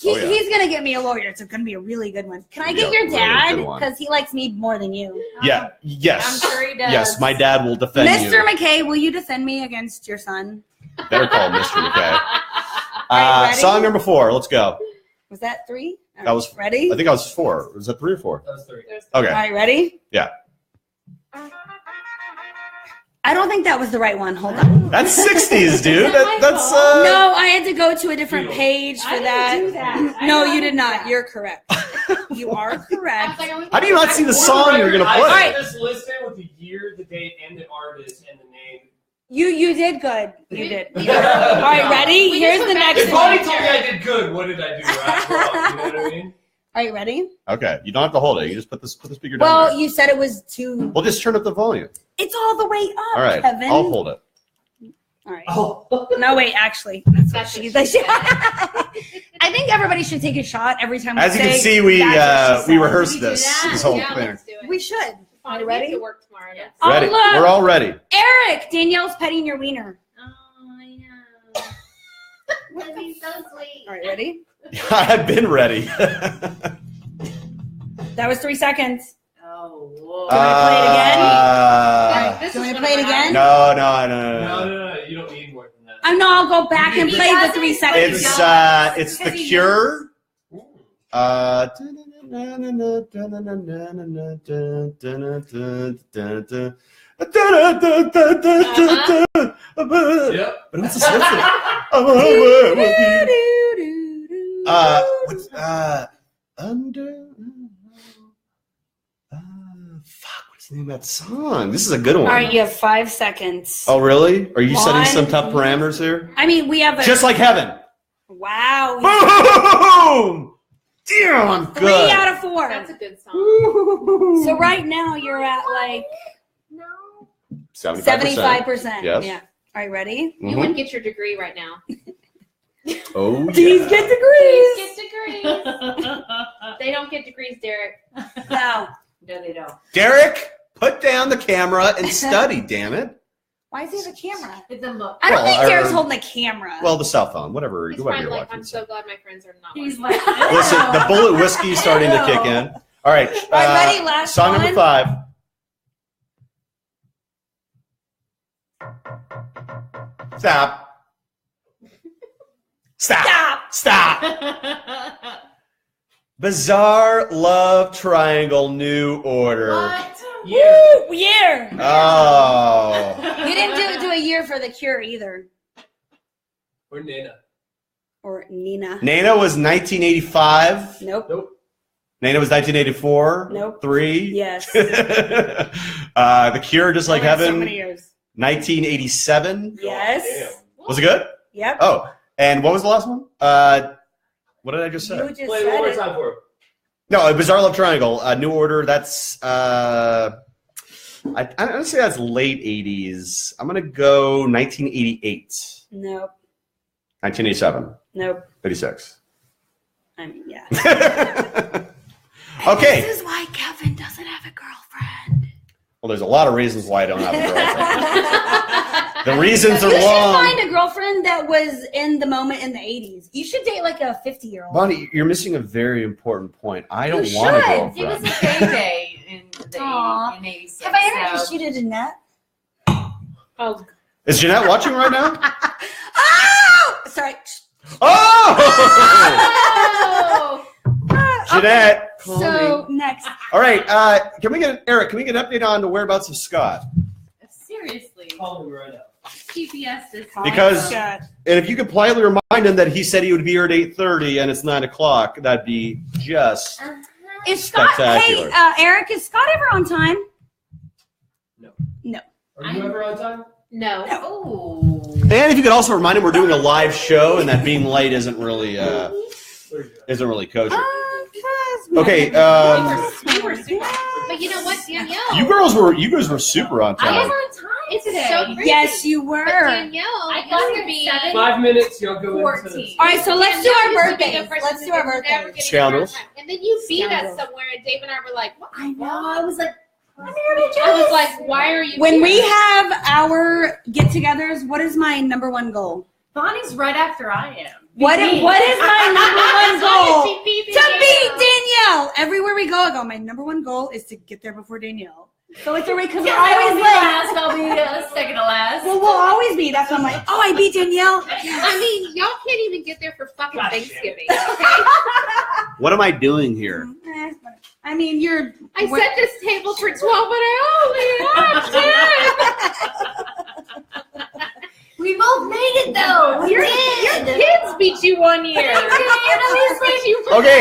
Oh, yeah. He's gonna get me a lawyer. It's gonna be a really good one. Can I get Yeah, your dad? really good one. Because he likes me more than you. Yeah. Yes. I'm sure he does. Yes, my dad will defend Mr. you. McKay, will you defend me against your son? Better call Mr. McKay. right, ready? Song number 4. Let's go. Was that 3? All That was- ready. I think I was 4. Was that 3 or 4? That was 3. There's- Okay. All right, ready? Yeah. I don't think that was the right one. Hold on. That's 60s, dude. That's No, I had to go to a different page for I that. didn't do that. I No, know you I did not. that. You're correct. You are I was correct. like, How do you not see the song you're gonna I play? just listed with the year, the date, and the artist, and the name. You did good. You did. We- All right, ready? We Here's just the went back next If to one. Bonnie told me I did good, what did I do right? Wrong, you know what I mean? Are you ready? Okay. You don't have to hold it. You just put the speaker down. Well, there. you said it was too. We'll just turn up the volume. It's all the way up, All right. Kevin. I'll hold it. All right. Oh. No, wait. Actually, that's what That's she. what she I think everybody should take a shot every time. As we you can say, see, we "That's what she we said." rehearsed We do this that. whole Yeah, thing. let's do it. We should. Fine, Are you we have ready? to work tomorrow. Yes. Oh, Ready? look. We're all ready. Eric, Danielle's petting your wiener. Oh, I know. Lizzie's so sweet. All right, ready? I've been ready. That was 3 seconds. Oh, whoa. Do you want to play it again? This Do you is want to one play it of again? No. No, you don't need more than that. No, I'll go back and He play the doesn't, 3 but seconds. he It's The Because he Cure. Ooh. Yep. But what's this? What's under? Fuck! What's the name of that song? This is a good one. All right, you have 5 seconds. Oh, really? Are you setting some One. tough parameters here? I mean, we have a. Just like heaven. Wow. Boom! Damn, I'm 3 good. out of 4. That's a good song. So right now you're at like No. 75%. Yes. Yeah. All right, ready? You Mhm. wouldn't get your degree right now. Oh, These yeah. get degrees. Get degrees. They don't get degrees, Derek. No. No, they don't. Derek, put down the camera and study, damn it. Why is he have a camera? It's a look. I don't Well, think Derek's or- holding a camera. Well, the cell phone, whatever, He's whatever probably you're like, watching. I'm so glad my friends are not He's watching. like, Listen, the bullet whiskey's starting to kick in. All right, All right, ready? Last song one. number 5. Stop. Stop. Stop. Bizarre Love Triangle New Order. What? Woo! Year. Oh. You didn't do a year for the Cure either, Or Nana. or Nina. Nana was 1985. Nope. Nope. Nana was 1984. Nope. 3. Yes. The Cure, Just Like So Heaven, many years. 1987. Yes. Was it good? Yep. Oh, and what was the last one? What did I just say? You just Play it said one more it. time for him. No, Bizarre Love Triangle, New Order. That's I'm gonna say that's late 80s. I'm gonna go 1988, Nope. 1987, Nope. 86. I mean, yeah. Okay. This is why Kevin doesn't have a girlfriend. Well, there's a lot of reasons why I don't have a girlfriend. The reasons are You should long. find a girlfriend that was in the moment in the 80s. You should date like a 50-year-old. Bonnie, you're missing a very important point. I don't You want a should. He was girlfriend. a day in the Aw. in 86. Have I ever so- introduced you to Jeanette? Oh, Is Jeanette watching right now? Oh! Sorry. Oh! oh. Jeanette, call So me. next. All right, can we get Eric? Can we get an update on the whereabouts of Scott? Seriously, Call him right now. GPS is Because- Scott. And if you could politely remind him that he said he would be here at 8:30 and it's 9 o'clock, that'd be just. Is Scott? Spectacular. Hey, Eric, is Scott ever on time? Are you ever on time? No. Oh. And if you could also remind him we're doing a live show and that being late isn't really kosher. Okay, We were super. But you know what, Danielle? you guys were super on I was time. on time It's today. so crazy. Yes, you But were. Danielle, I is got gonna here be. at 7. 5 minutes, you'll go 14. into All right, so let's do Danielle our used to be the birthdays. person Let's do our that was never birthdays. getting there on Scoundrels. time. And then you beat us Scoundrels. somewhere, and Dave and I were like, what? I know. I was like, I was like, why are you when here? we have our get-togethers, what is my number one goal? Bonnie's right after I am. What is my number one goal? To beat To beat Danielle. Everywhere we go, I go, my number one goal is to get there before Danielle. So it's already because we're always late. last. I'll be second to last. Well, we'll always be. That's why I'm like, oh, I beat Danielle. Yes. I mean, y'all can't even get there for fucking Gosh, Thanksgiving, okay? What am I doing here? I mean, you're. I set this table for 12, but I only had 10. We both made it though. Your kids beat you one year. Okay,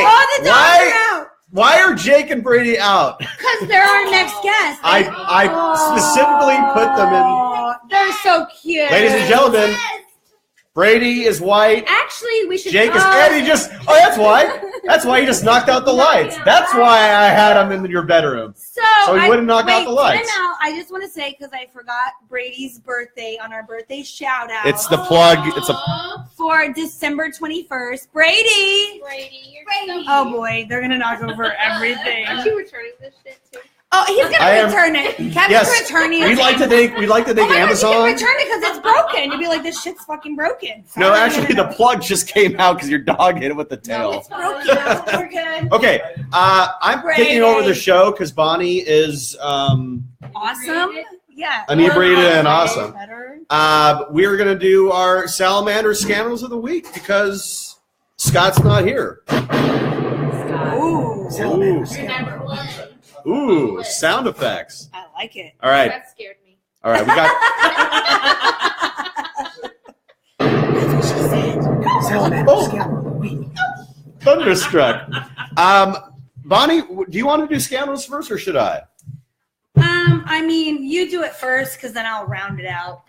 Oh, the dogs are out. why are Jake and Brady out? Because they're our next guest. I specifically put them in. Oh, they're so cute. Ladies and gentlemen, Brady is white. Actually, we should. Jake is and he just. Oh, that's why. That's why he just knocked out the lights. That's why I had him in your bedroom. So he wouldn't knock out the lights. Time out. I just want to say because I forgot Brady's birthday on our birthday shout out. It's the plug. It's a. Aw, for December 21st. Brady. Brady, you're Brady. so Oh boy, they're gonna knock over everything. Aren't you returning this shit too? Oh, he's I gonna am- return it. Kevin's Yes. returning it. We'd like to think. Oh my God, you Amazon. can return it because it's broken. You'd be like, this shit's fucking broken. No, Sorry. actually, the plug just came out because your dog hit it with the tail. It's broken. We're good. Okay, I'm Brady. taking over the show because Bonnie is Awesome. Yeah. inebriated and awesome. Better. We're gonna do our Salamander Scandals of the Week because Scott's not here. Ooh, Ooh, Number 1. ooh, sound effects. I like it. All right, That scared me. all right. We got. Salamander Scoundrel of the Week. Thunderstruck. Bonnie, do you want to do Scandals first or should I? I mean, you do it first because then I'll round it out.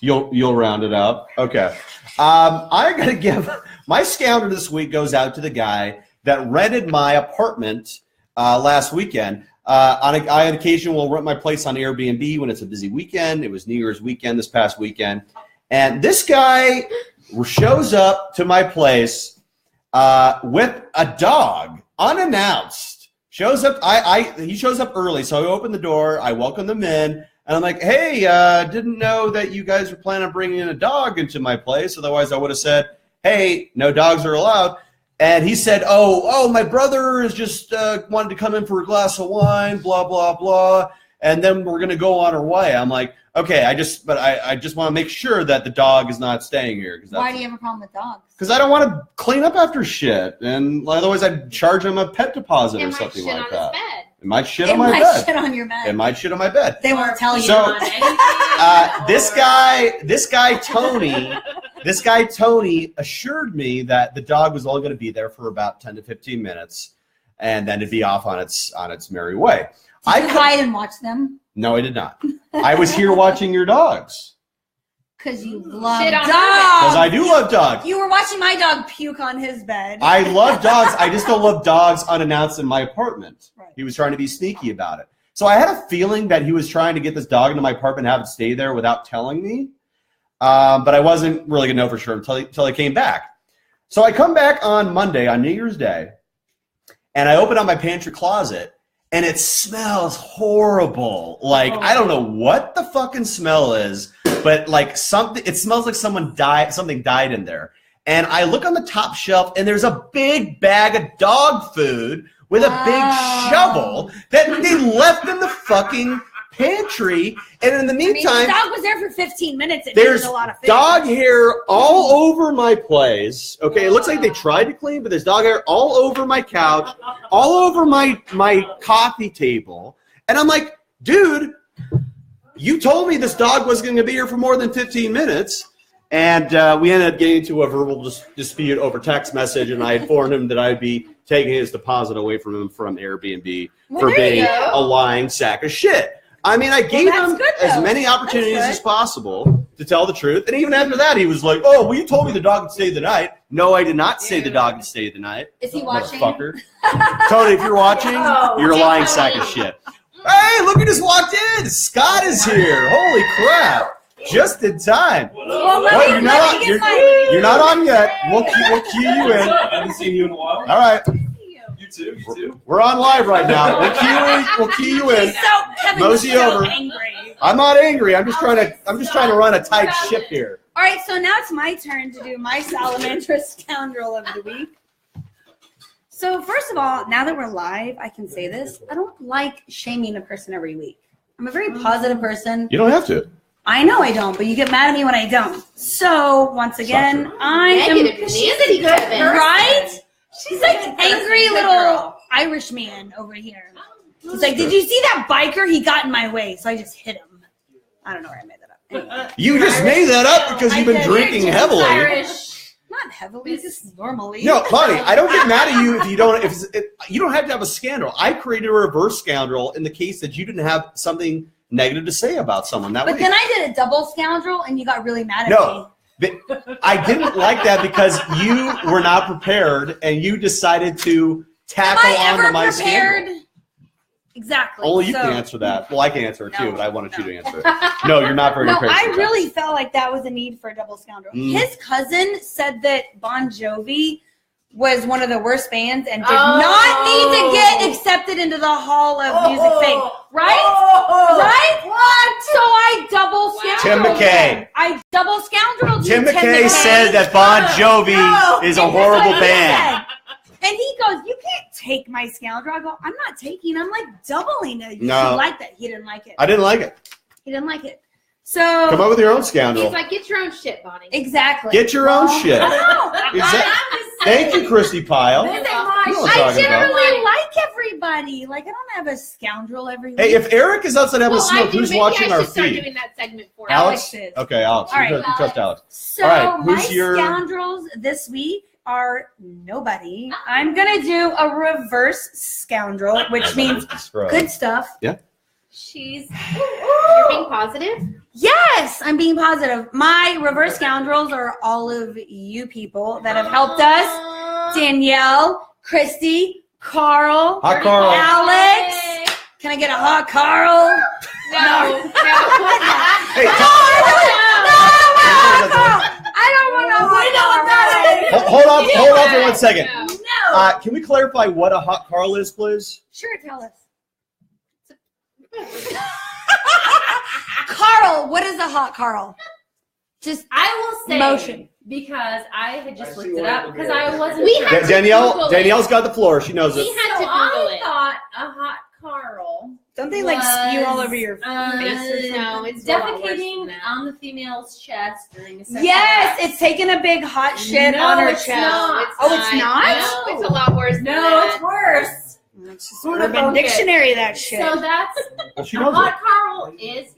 You'll round it up. Okay. I gotta give my Scoundrel this week goes out to the guy that rented my apartment last weekend. I on occasion will rent my place on Airbnb when it's a busy weekend. It was New Year's weekend this past weekend, and this guy shows up to my place with a dog unannounced. Shows up. He shows up early, so I open the door. I welcome them in, and I'm like, "Hey, didn't know that you guys were planning on bringing in a dog into my place. Otherwise, I would have said, hey, no dogs are allowed.'" And he said, "Oh, my brother is just wanted to come in for a glass of wine, blah blah blah, and then we're gonna go on our way." I'm like, Okay, I just want to make sure that the dog is not staying here. Why do you have a problem with dogs? Because I don't want to clean up after shit, and otherwise I'd charge him a pet deposit or something like that. It might shit on my bed. It might shit on your bed. It might shit on my bed. They won't tell you. So, this guy Tony assured me that the dog was only going to be there for about 10 to 15 minutes, and then it'd be off on its merry way. Did you hide and watch them? No, I did not. I was here watching your dogs. Because you love Shit on dogs. Because I do love dogs. You were watching my dog puke on his bed. I love dogs. I just don't love dogs unannounced in my apartment. Right. He was trying to be sneaky about it. So I had a feeling that he was trying to get this dog into my apartment and have it stay there without telling me. But I wasn't really going to know for sure until I came back. So I come back on Monday, on New Year's Day, and I open up my pantry closet, and it smells horrible. Like, I don't know what the fucking smell is, but like it smells like something died in there. And I look on the top shelf, and there's a big bag of dog food with a big shovel that they left in the fucking pantry. And in the meantime, the dog was there for 15 minutes. There's a lot of food. dog hair all over my place. Okay, it looks like they tried to clean, but there's dog hair all over my couch, all over my coffee table. And I'm like, dude, you told me this dog wasn't going to be here for more than 15 minutes. And we ended up getting into a verbal dispute over text message, and I informed him that I'd be taking his deposit away from him from Airbnb for being a lying sack of shit. I mean, I gave him as many opportunities as possible to tell the truth. And even after that, he was like, oh, well, you told me the dog would stay the night. No, I did not say the dog would stay the night. Is he watching? Motherfucker. Tony, if you're watching, you're a lying sack of shit. Hey, look who just walked in. Scott is here. Holy crap. Just in time. Well, you're not on yet. We'll cue you in. I haven't seen you in a while. All right. You too. We're on live right now. We'll cue you in. Kevin, Mosey so over. angry. I'm not angry. I'm just trying to run a tight ship here. All right, so now it's my turn to do my Salamander Scoundrel of the week. So first of all, now that we're live, I can say this. I don't like shaming a person every week. I'm a very positive person. You don't have to. I know I don't, but you get mad at me when I don't. So once again, I am right. She's like angry little Irish man over here. He's like, did you see that biker? He got in my way, so I just hit him. I don't know where I made that up. Anyway. You just made that up because you've been drinking heavily. Not heavily, just normally. No, Bonnie, I don't get mad at you if you don't. You don't have to have a scandal. I created a reverse scoundrel in the case that you didn't have something negative to say about someone that But then I did a double scoundrel, and you got really mad at me. I didn't like that because you were not prepared and you decided to tackle onto my scandal. Exactly. Only you can answer that. Well, I can answer it too, but I wanted you to answer it. No, you're not very prepared. I really felt like that was a need for a double scoundrel. His cousin said that Bon Jovi was one of the worst bands and did not need to get accepted into the Hall of Music Fame. Right? Right? What? So I double scoundreled. Tim McKay. I double scoundreled. Tim McKay said that Bon Jovi is a horrible band. And he goes, you can't take my scoundrel. I go, I'm not taking, I'm like doubling it. You No. should like that. He didn't like it. I didn't like it. He didn't like it. So Come up with your own scoundrel. He's like, get your own shit, Bonnie. exactly. Get your own shit. No. Thank you, Christy Pyle. This ain't You know my what I'm I talking about. generally like everybody. Like I don't have a scoundrel every week. Hey, if Eric is outside having a Well, I smoke, do. who's Maybe watching I our should start feed? doing that segment for Alex? is. Okay, Alex. All right. You trust Alex. So All right, my who's your- scoundrels this week are nobody. I'm gonna do a reverse scoundrel, which means good stuff. Yeah. You're being positive? Yes, I'm being positive. My reverse scoundrels are all of you people that have helped us. Danielle, Christy, Carl, Hi, Carl. Alex. Can I get a hot Carl? No. Hey, I don't want to. We know what that is. hold on for 1 second. No. Can we clarify what a hot Carl is, please? Sure, tell us. Carl, what is a hot Carl? Just I will say motion. because I had just looked it up because I wasn't. We had to Google it. Danielle's got the floor. She knows We it. had to So Google I it. thought a hot Carl Don't they like spew all over your face or something? No, it's a lot worse than defecating that. on the female's chest during a sexual Yes, act. it's taking a big hot shit No, on her it's chest. not. Oh, it's not? No, it's a lot worse than No, that. it's worse. It's just Sort of Urban focus. Dictionary that shit. So that's She a knows hot Carl is,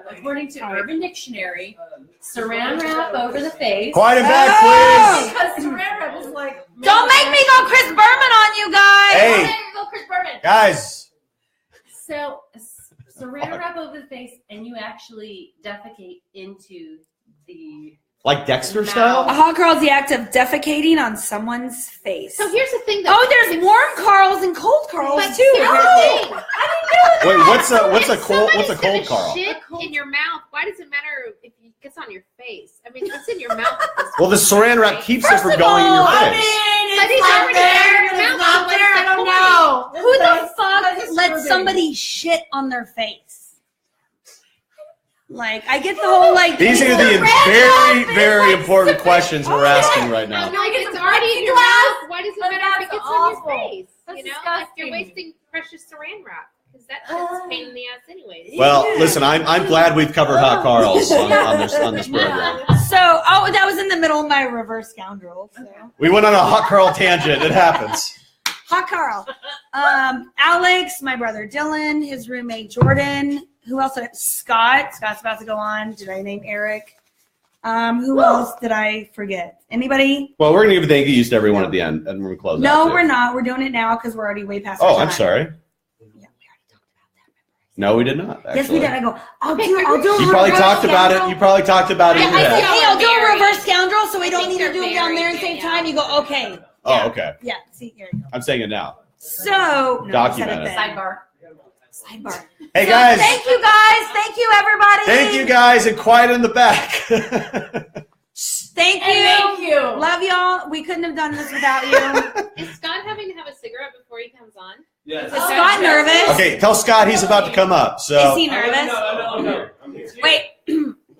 according to Urban Dictionary, saran wrap over the face. Quiet and back, please. Because saran wrap is like. Don't make me go Chris Berman on you guys. Hey. There you go, Chris Berman. Guys. So saran wrap over the face, and you actually defecate into the. Like Dexter A style? hot Carl is the act of defecating on someone's face. So here's the thing, though. Oh, there's warm Carls and cold Carls But too. here's the thing. Wait, what's a If cold somebody Carl? said shit in your mouth, why does it matter if it gets on your face? I mean, it's in your mouth. At this Well, the point, saran wrap right? keeps it from going in your face. But it's already there in your mouth. So I don't know. Who the fuck lets somebody shit on their face? Like, I get the whole like. These are the very, very important questions we're asking right No, now. no, it's already in your mouth. Why does it matter if it gets on your face? That's You know, like you're disgusting. wasting precious saran wrap because that shit's a pain in the ass anyways. Well, listen, I'm glad we've covered hot Carls on this program. So, that was in the middle of my reverse scoundrel. So. We went on a hot Carl tangent. It happens. Hot Carl. Alex, my brother Dylan, his roommate Jordan. Who else? Scott. Scott's about to go on. Did I name Eric? Who else did I forget? Anybody? Well, we're going to give a thank yous to everyone at the end, and we're going to close out. No, too. we're not. We're doing it now because we're already way past. Oh, our I'm time. sorry. Yeah, we already talked about that. No, we did not. Actually. Yes, we did. I go. I'll do. You a probably reverse talked about it. scoundrel. You probably talked about it. Yeah, in I your see head. Hey, I'll do a Married. reverse scoundrel, so we I don't think need to they're do it down there at the married, same time. You go, okay. Oh, okay. Yeah. See, here you go. I'm saying it now. So, no, Document I said it. then. Sidebar. Hey, So, guys. Thank you, guys. Thank you, everybody. Thank you, guys, and quiet in the back. Thank you. Thank you. Love y'all. We couldn't have done this without you. Is Scott having to have a cigarette before he comes on? Yes. Is Scott nervous? Okay, tell Scott he's about to come up. Is So he nervous? No. I'm here. Wait.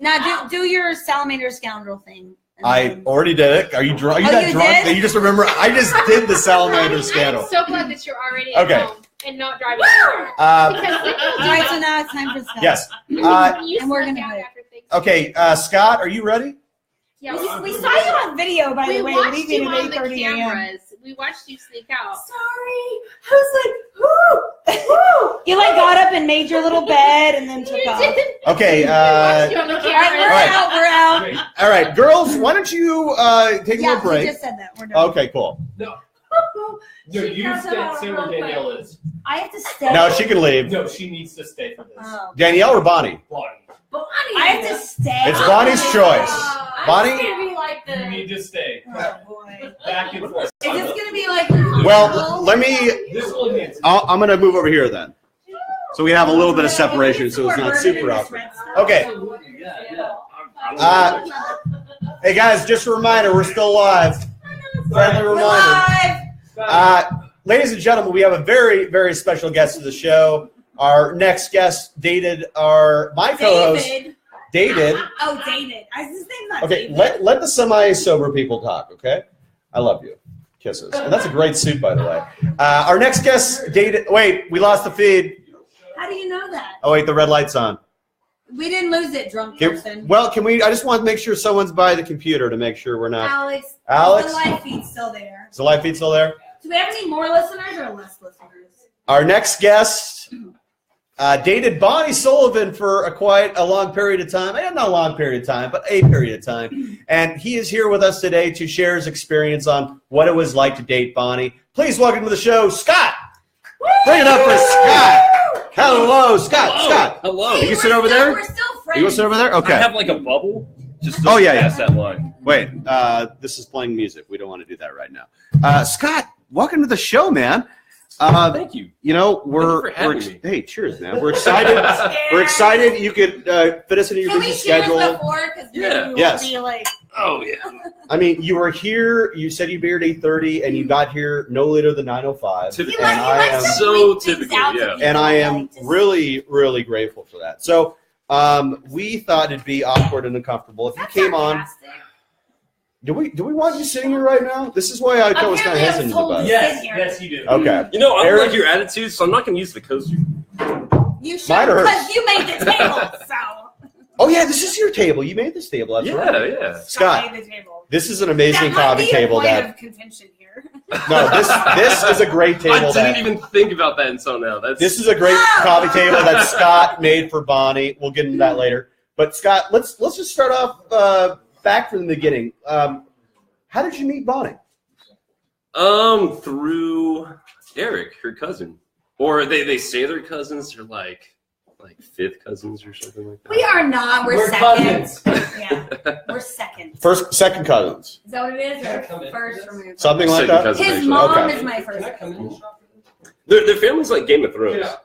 Now do your salamander scoundrel thing. And I then- already did it. Are you drunk? Are you Oh, that you drunk did? that you just remember? I just did the salamander I'm scandal. so glad that you're already at Okay. home and not driving anywhere. Uh, Because then you'll All do right, that. so now it's time for Scott. yes. When you and we're snuck gonna out do it. after Thanksgiving. Okay, Scott, are you ready? Yeah, We saw you on video, by we the way, watched leaving you at on the 8:30 a.m. cameras. We watched you sneak out. Sorry. I was like, whoo. You like got up and made your little bed and then took You off. didn't. Okay. We watched you on the All right, we're cameras. out. We're out. All right, girls, why don't you take a Yeah, little we break? just said that. We're done. Okay, cool. No, you stay where Danielle is. I have to stay. No, she can leave. No, she needs to stay for this. Oh. Danielle or Bonnie? Bonnie, I have to stay. It's Bonnie's choice. I'm Bonnie? just gonna be like you the. need to stay. Oh, boy. Back and forth. Is this going to be like. Well, let me. This will enhance it. I'm going to move over here then, so we have a little bit of separation, so it's not super awkward. Okay. Absolutely, yeah. Hey guys, just a reminder, we're still live. Friendly reminder. Ladies and gentlemen, we have a very, very special guest to the show. Our next guest dated my co-host. Dated. Oh, David. His name's not Okay, David. let the semi-sober people talk, okay? I love you. Kisses. And that's a great suit, by the way. Our next guest dated. Wait, we lost the feed. How do you know that? Oh, wait, the red light's on. We didn't lose it, drunk Okay, person. well, can we? I just want to make sure someone's by the computer to make sure we're not. Alex. Alex? The live feed's still there. Is the live feed still there? Do we have any more listeners or less listeners? Our next guest dated Bonnie Sullivan for quite a long period of time. Not a long period of time, but a period of time. And he is here with us today to share his experience on what it was like to date Bonnie. Please welcome to the show, Scott. Bring it up for Scott. Hello, Scott. Hello. Scott. Hello. You can sit over there? We're still friends. You want to sit over there? I Okay. have like a bubble. Just Oh, yeah, pass that line. Wait, this is playing music. We don't want to do that right now. Scott, welcome to the show, man. Thank you. You know, for having me. Hey, cheers, man. We're excited. We're excited you could fit us into your Can busy we cheers schedule. before? Because Yeah. we'll Yes. be like, Oh yeah. I mean, you were here. You said you beered 8:30, and you got here no later than 9:05. Typical. And I am So typical, yeah. and I am really, really grateful for that. So, we thought it'd be awkward and uncomfortable if you came on. Do we want you sitting here right now? This is why I was kind of hesitant about it. Yes, you do. Okay. You know, I don't Eric? like your attitude, so I'm not going to use the coaster. You should Mine hurts. because you made the table. So Oh yeah, this is your table. You made this table. That's right. Yeah. Scott, made the table. this is an amazing That might coffee be a table. point That of contention here. no, this is a great I table. didn't even think about that until now. This is a great coffee table that Scott made for Bonnie. We'll get into that later. But Scott, let's just start off back from the beginning. How did you meet Bonnie? Through Eric, her cousin, or they say they're cousins. They're like fifth cousins or something like that. We are not. We're second. Yeah, we're second. Second cousins. Is that what it is? Can I Or come in? first removed? Something like Second that. cousin, His actually. mom Okay. is my Can first. I come in? Their family's like Game of Thrones. Yeah.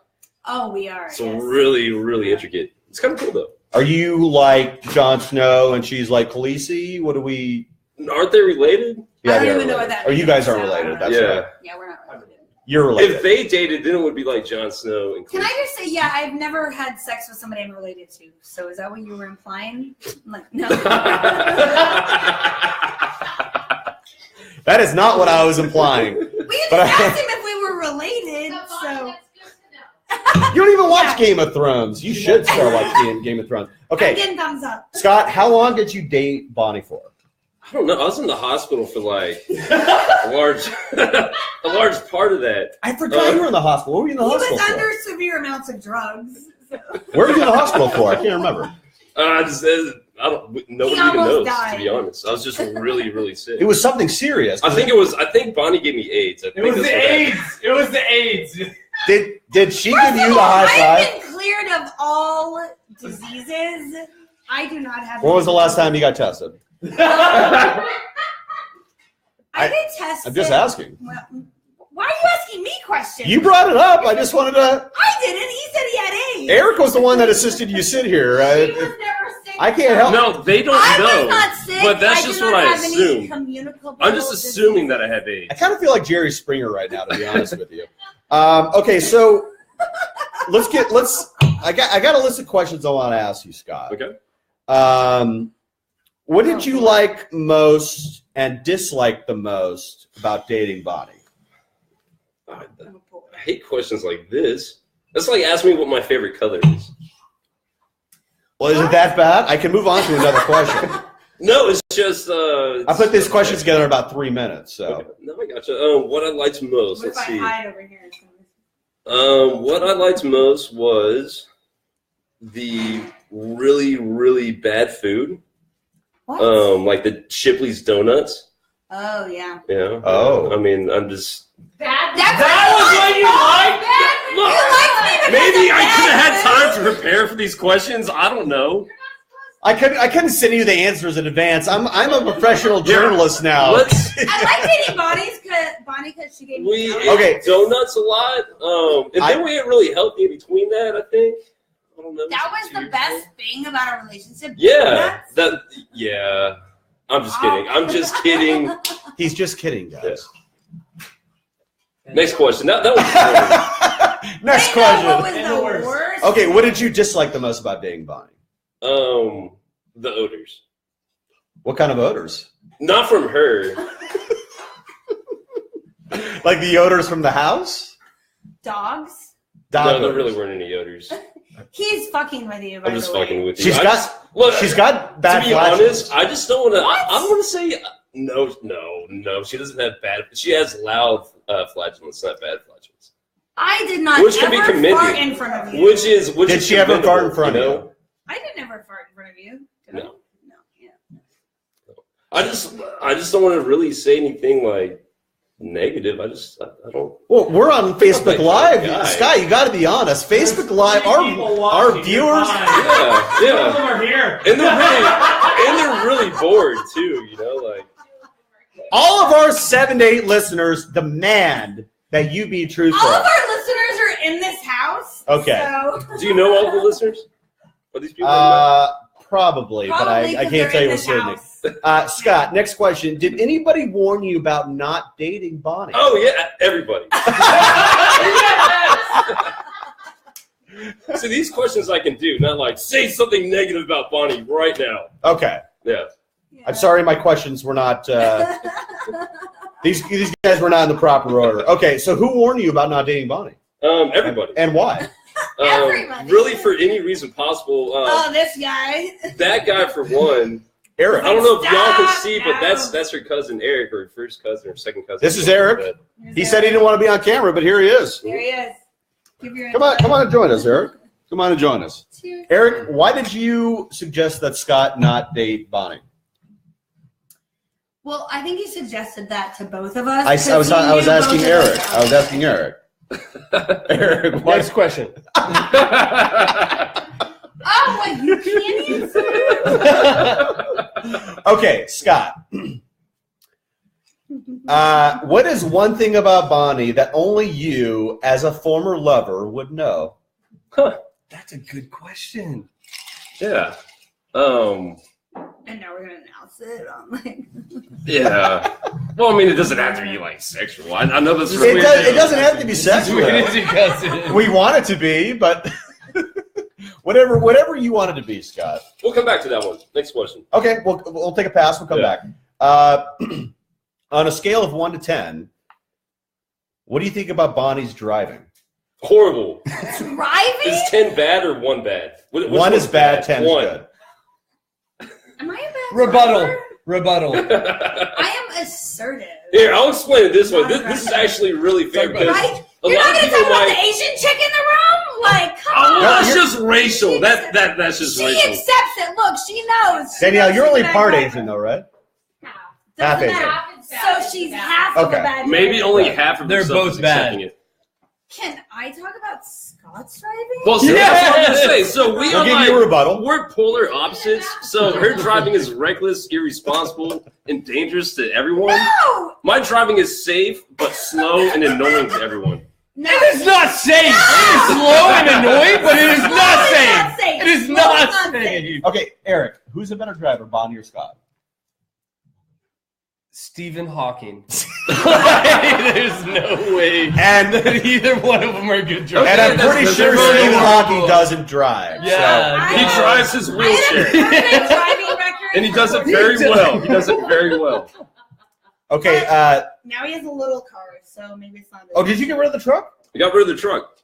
Oh, we are. So yes. really, really intricate. It's kind of cool though. Are you like Jon Snow and she's like Khaleesi? What do we? Aren't they related? I don't they're even know what related. that Or you means, guys aren't so- related. That's Yeah. right. Yeah, we're not related. You're related. If they dated, then it would be like Jon Snow and Can I just say, yeah, I've never had sex with somebody I'm related to. So is that what you were implying? I'm like, no. That is not what I was implying. We just But I- asked him if we were related. So You don't even watch Game of Thrones. You should start watching Game of Thrones. I'm Okay, getting thumbs up. Scott, how long did you date Bonnie for? I don't know. I was in the hospital for like a large part of that. I forgot you were in the hospital. What were you in the He hospital was for? under severe amounts of drugs. So. Where were you in the hospital for? I can't remember. Nobody even almost knows, died. to be honest. I was just really, really sick. It was something serious. I think Bonnie gave me AIDS. It was the AIDS. It was the AIDS. Did she First give you of the all, high I've five? been cleared of all diseases. I do not have. When was the last time you got tested? I get tested. I'm just asking. Well, why are you asking me questions? You brought it up. I just wanted to. I didn't. He said he had AIDS. Eric was the one that assisted you sit here. She was never sick. I can't help. No, they don't I know. was not sick. But that's I just do what not I have any assume. communicable I'm just assuming disease. that I have AIDS. I kind of feel like Jerry Springer right now, to be honest with you. Okay, so I got a list of questions I want to ask you, Scott. Okay. What did you like most and dislike the most about dating Bonnie? I hate questions like this. That's like asking me what my favorite color is. Well, is it that bad? I can move on to another question. No, it's just. I put this question together in about 3 minutes. So, Okay. No, I gotcha. What I liked most. What if Let's I see. hide over here? What I liked most was the really, really bad food. What? Like the Shipley's donuts. Oh yeah. Yeah. Oh. I mean, I'm just. Bad. That was what you liked? Look, You liked me because maybe of I could have bad had time food? to prepare for these questions. I don't know. I couldn't send you the answers in advance. I'm a professional journalist now. Let's. I like dating Bonnie because she gave me. We donuts. Okay. ate donuts a lot. And then we ate really healthy in between that, I think. I don't know. That was the best thing about our relationship. Yeah. Donuts. Yeah. I'm just kidding. I'm just kidding. He's just kidding, guys. Next question. That was boring. Next I know what question. was the worst. Okay, what did you dislike the most about dating Bonnie? The odors. What kind of odors? Not from her. Like the odors from the house? Dogs. Dog No, there odors. really weren't any odors. He's fucking with you. By I'm just the way. fucking with you. She's I got just- look, she's got bad to be flashes. honest, I just don't want to. What? I don't want to say no. She doesn't have bad. She has loud flatulence, not bad flatulence. I did not Which can be ever commended. fart in front of you. Which is Did she ever fart in commendable, front of you? know? I didn't ever fart in front of you. Did I? No. No. Yeah. I just don't want to really say anything like negative. I don't. Well, we're on Facebook Oh my Live. God. Sky, you got to be honest. Facebook Live, People our watching, viewers. you're fine. Yeah, Some of yeah. them are here. And they're really bored too. You know, like. All of our 7 to 8 listeners demand that you be truthful. All of our listeners are in this house. Okay. So. Do you know all the listeners? Are these people? Probably, but Probably I 'cause can't they're tell you in with this certainty. house. Scott, next question. Did anybody warn you about not dating Bonnie? Oh yeah, everybody. So these questions I can do, not like say something negative about Bonnie right now. Okay. Yeah. I'm sorry my questions were not, these guys were not in the proper order. Okay, so who warned you about not dating Bonnie? Everybody. And why? Every Monday. Really, for any reason possible. Oh, this guy. That guy, for one. Eric. I don't know if y'all can Stop see, now. but that's her cousin Eric, or first cousin or second cousin. This is Eric. He said he didn't want to be on camera, but here he is. There he is. Give your Come on and join us, Eric. Come on and join us. Eric, why did you suggest that Scott not date Bonnie? Well, I think he suggested that to both of us. I was asking Eric. I was asking Eric. Eric, why? Next question. Oh, what, you can't answer? Okay, Scott. What is one thing about Bonnie that only you, as a former lover, would know? That's a good question. Yeah. And now we're gonna announce it. I'm like, Yeah. Well, I mean, it doesn't have to be like sexual. I know this is It, weird. does, it doesn't have to be sexual. cousin. We want it to be, but whatever you want it to be, Scott. We'll come back to that one. Next question. Okay, we'll take a pass. We'll come back. On a scale of 1 to 10, what do you think about Bonnie's driving? Horrible. driving? Is 10 bad or 1 bad? Which 1 is one's bad, 10 is 1. good. Am I a bad Rebuttal. driver? I am assertive. Here, I'll explain it this way. This is actually really fair because Right? a You're lot not of gonna people talk about the might. Asian chick in the room? Like, come Oh, on. that's just racial. That's just She racial. accepts it. Look, she knows. She Danielle, knows you're she's only a bad part driver. Asian, though, right? Doesn't Half Asian. matter. So she's half of Okay. a bad Maybe driver. only half of They're yourself both is bad. accepting it. Can I talk about Scott's driving? Well, so that's what I'm gonna say. So we We'll are give you a rebuttal. we're polar opposites. So her driving is reckless, irresponsible, and dangerous to everyone. No! My driving is safe but slow and annoying to everyone. No. It is not safe. It is slow and annoying, but it is Slow not is safe. not safe. It is Slow not is not safe. Okay, Eric, who's a better driver, Bonnie or Scott? Stephen Hawking. There's no way And that either one of them are good drivers. and I'm that's- pretty that's sure very Stephen horrible. Hawking doesn't drive. Yeah. He drives his I had a wheelchair, perfect driving record. and he does it very well. He does it very well. So, okay, Now he has a little car, so maybe it's not. oh, did you get rid of the truck? I got rid of the truck.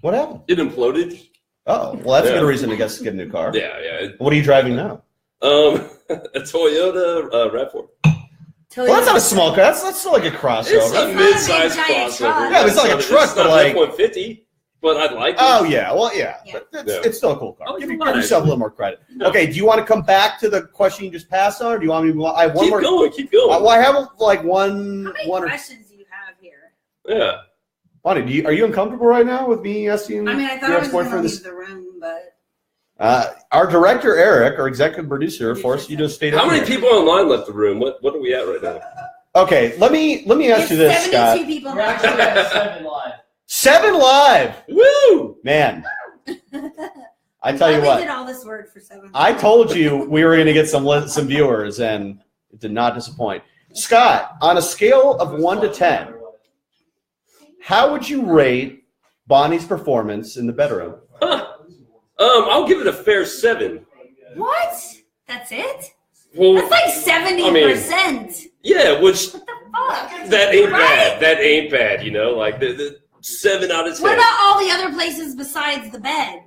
What happened? It imploded. Oh, well, that's a Yeah. good reason to get a new car. Yeah. What are you driving now? A Toyota RAV4. Well, that's not a small car. That's still like a crossover. It's a not a mid-sized big giant crossover. truck. Yeah, but it's like a truck, It's but not like- F-150, but I'd like it. Oh yeah, well yeah, Yeah. but it's, Yeah. it's still a cool car. Oh, Give, it's a give lot, yourself a actually. little more credit. No. Okay, do you want to come back to the question you just passed on, or do you want me to? I have one Keep more. going. Keep going. Well, I have like How one. many One. Or, questions do you have here? Yeah. Bonnie, are you uncomfortable right now with me asking I mean, I thought your I was going to ex-boyfriend leave this? the room, but Our director Eric, our executive producer, forced you to stay down How many here. people online left the room? What are we at right now? Okay, let me ask you this, 72 Scott. people. We're actually at 7 live. 7 live, Woo! man. I tell you We what. did all this work for 7. I told you we were going to get some viewers, and it did not disappoint. Scott, on a scale of 1 to 10, how would you rate Bonnie's performance in the bedroom? Huh. I'll give it a fair 7. What? That's it? Well, That's like 70%. yeah, which What the fuck? that ain't Right? bad. That ain't bad. You know, like the 7 out of 10. What about all the other places besides the bed?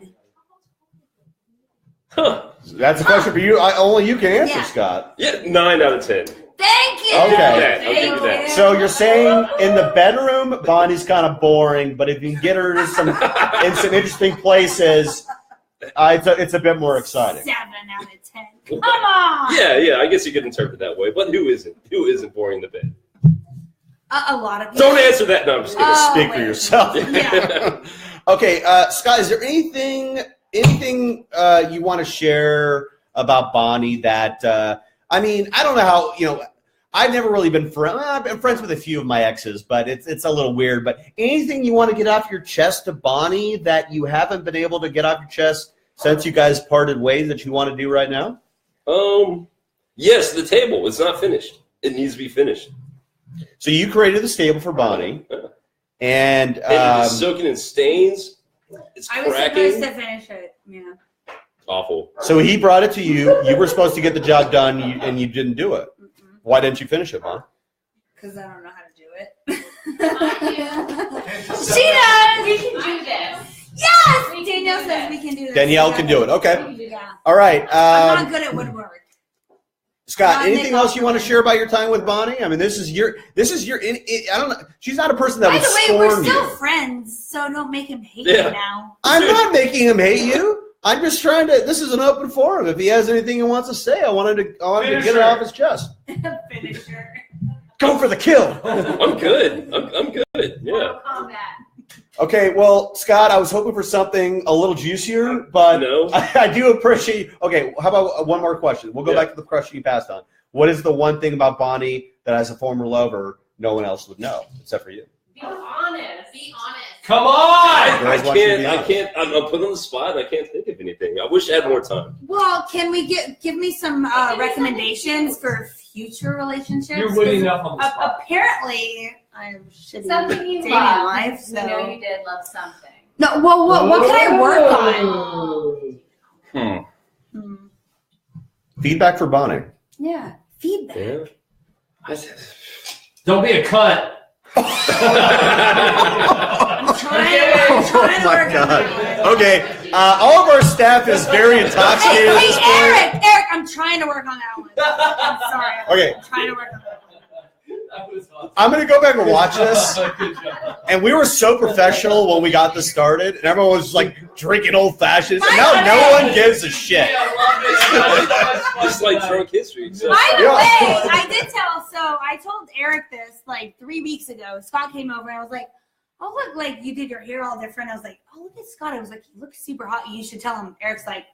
Huh? That's a question for you. Only you can answer, Yeah. Scott. Yeah, 9 out of 10. Thank you. Okay. Yeah, I'll give Thank you that. you. So you're saying in the bedroom, Bonnie's kind of boring, but if you can get her to some interesting places, it's a bit more exciting. 7 out of 10. Come on. Yeah. I guess you could interpret that way. But who isn't? Who isn't boring in the bed? A lot of people. Don't answer that. No, I'm just kidding. Oh, Speak for wait. yourself. Yeah. Okay, Scott, is there anything you want to share about Bonnie that I mean, I don't know how, I've never really been I've been friends with a few of my exes, but it's a little weird. But anything you want to get off your chest to Bonnie that you haven't been able to get off your chest since you guys parted ways that you want to do right now? Yes, the table. It's not finished. It needs to be finished. So you created the stable for Bonnie, and And it's soaking in stains. It's I was cracking. supposed to finish it. Yeah. Awful. so he brought it to you. You were supposed to get the job done, and you didn't do it. Why didn't you finish it, Bonnie? Because I don't know how to do it. I She does. We can do this. Yes! Danielle says we can do this. Danielle can do it. Okay. Yeah. All right. I'm not good at woodwork. Scott, anything else you want to share about your time with Bonnie? I mean, this is your. I don't know. She's not a person that By would the way, scorn we're still you. friends, so don't make him hate Yeah. me now. I'm not making him hate you. I'm just trying to. This is an open forum. If he has anything he wants to say, I wanted to get it off his chest. Finisher. Go for the kill. I'm good. I'm good. Yeah. Combat. Okay, well, Scott, I was hoping for something a little juicier, but No. I do appreciate. Okay, how about one more question? We'll go back to the question you passed on. What is the one thing about Bonnie that, as a former lover, no one else would know except for you? Be honest. Be honest. Come on! I Girls want you to be can't. honest. I'm put on the spot. I can't think of anything. I wish I had more time. Well, can we give me some recommendations for future relationships? You're witty enough on the spot. Apparently, I'm shitty Something you dating love. life. So. You know you did love something. No, well, what can I work on? Feedback for Bonnie. Yeah, feedback. Yeah. Don't be a cunt. I'm trying to work on that. Okay, all of our staff is very intoxicated at this Hey, point. Eric, I'm trying to work on that one. I'm sorry. Okay. I'm trying to work on that one. That was awesome. I'm going to go back and watch this. Good job. And we were so professional when we got this started, and everyone was like drinking old fashions. And now no one gives a shit. Yeah, I love it. Just like drunk history. So. By the Yeah. way, I did tell. So I told Eric this like 3 weeks ago. Scott came over and I was like, "Oh look, like you did your hair all different." I was like, "Oh look at Scott." I was like, "He looks super hot. You should tell him." Eric's like,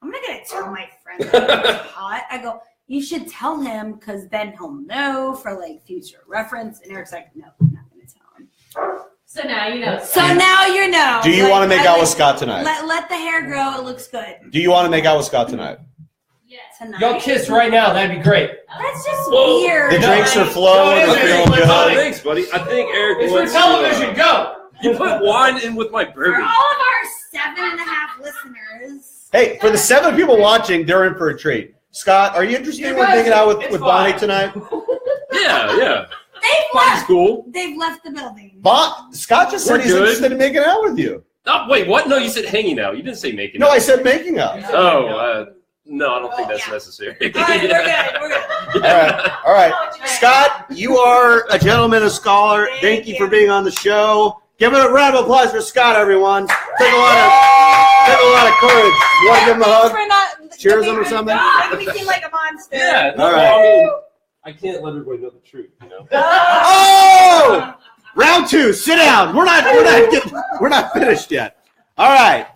"I'm not gonna tell my friend that he's hot." I go, "You should tell him because then he'll know for like future reference." And Eric's like, "No, I'm not gonna tell him." So now you know. So now you know. Do you Like, want to make I out with like- Scott tonight? Let the hair grow. It looks good Do you want to make out with Scott tonight? Yes. tonight. Y'all kiss right now. That'd be great. That's just Whoa. weird. The drinks are like- flowing. No, We're it is. feeling It's good. Thanks, buddy. I think Eric It's for wants television. Go. You put wine in with my For bourbon. all of our 7.5 listeners. Hey, for the 7 people watching, they're in for a treat. Scott, are you interested in hanging out with Bonnie tonight? Yeah. They've Bonnie's left. cool. They've left the building. Scott just said We're he's good. interested in making out with you. Oh, wait, what? No, you said hanging out. You didn't say making No, out. I said making out. Oh, no, I don't think that's Yeah. necessary. All right, we're good. We're good. All right. Scott, you are a gentleman, a scholar. Thank you for being on the show. Give it a round of applause for Scott, everyone. Take a lot of courage. You want to give him a hug? For not Cheers him or something? Making me seem like a monster. Yeah. All right. I mean, I can't let everybody know the truth, you know? Oh! Round 2. Sit down. We're not finished yet. All right.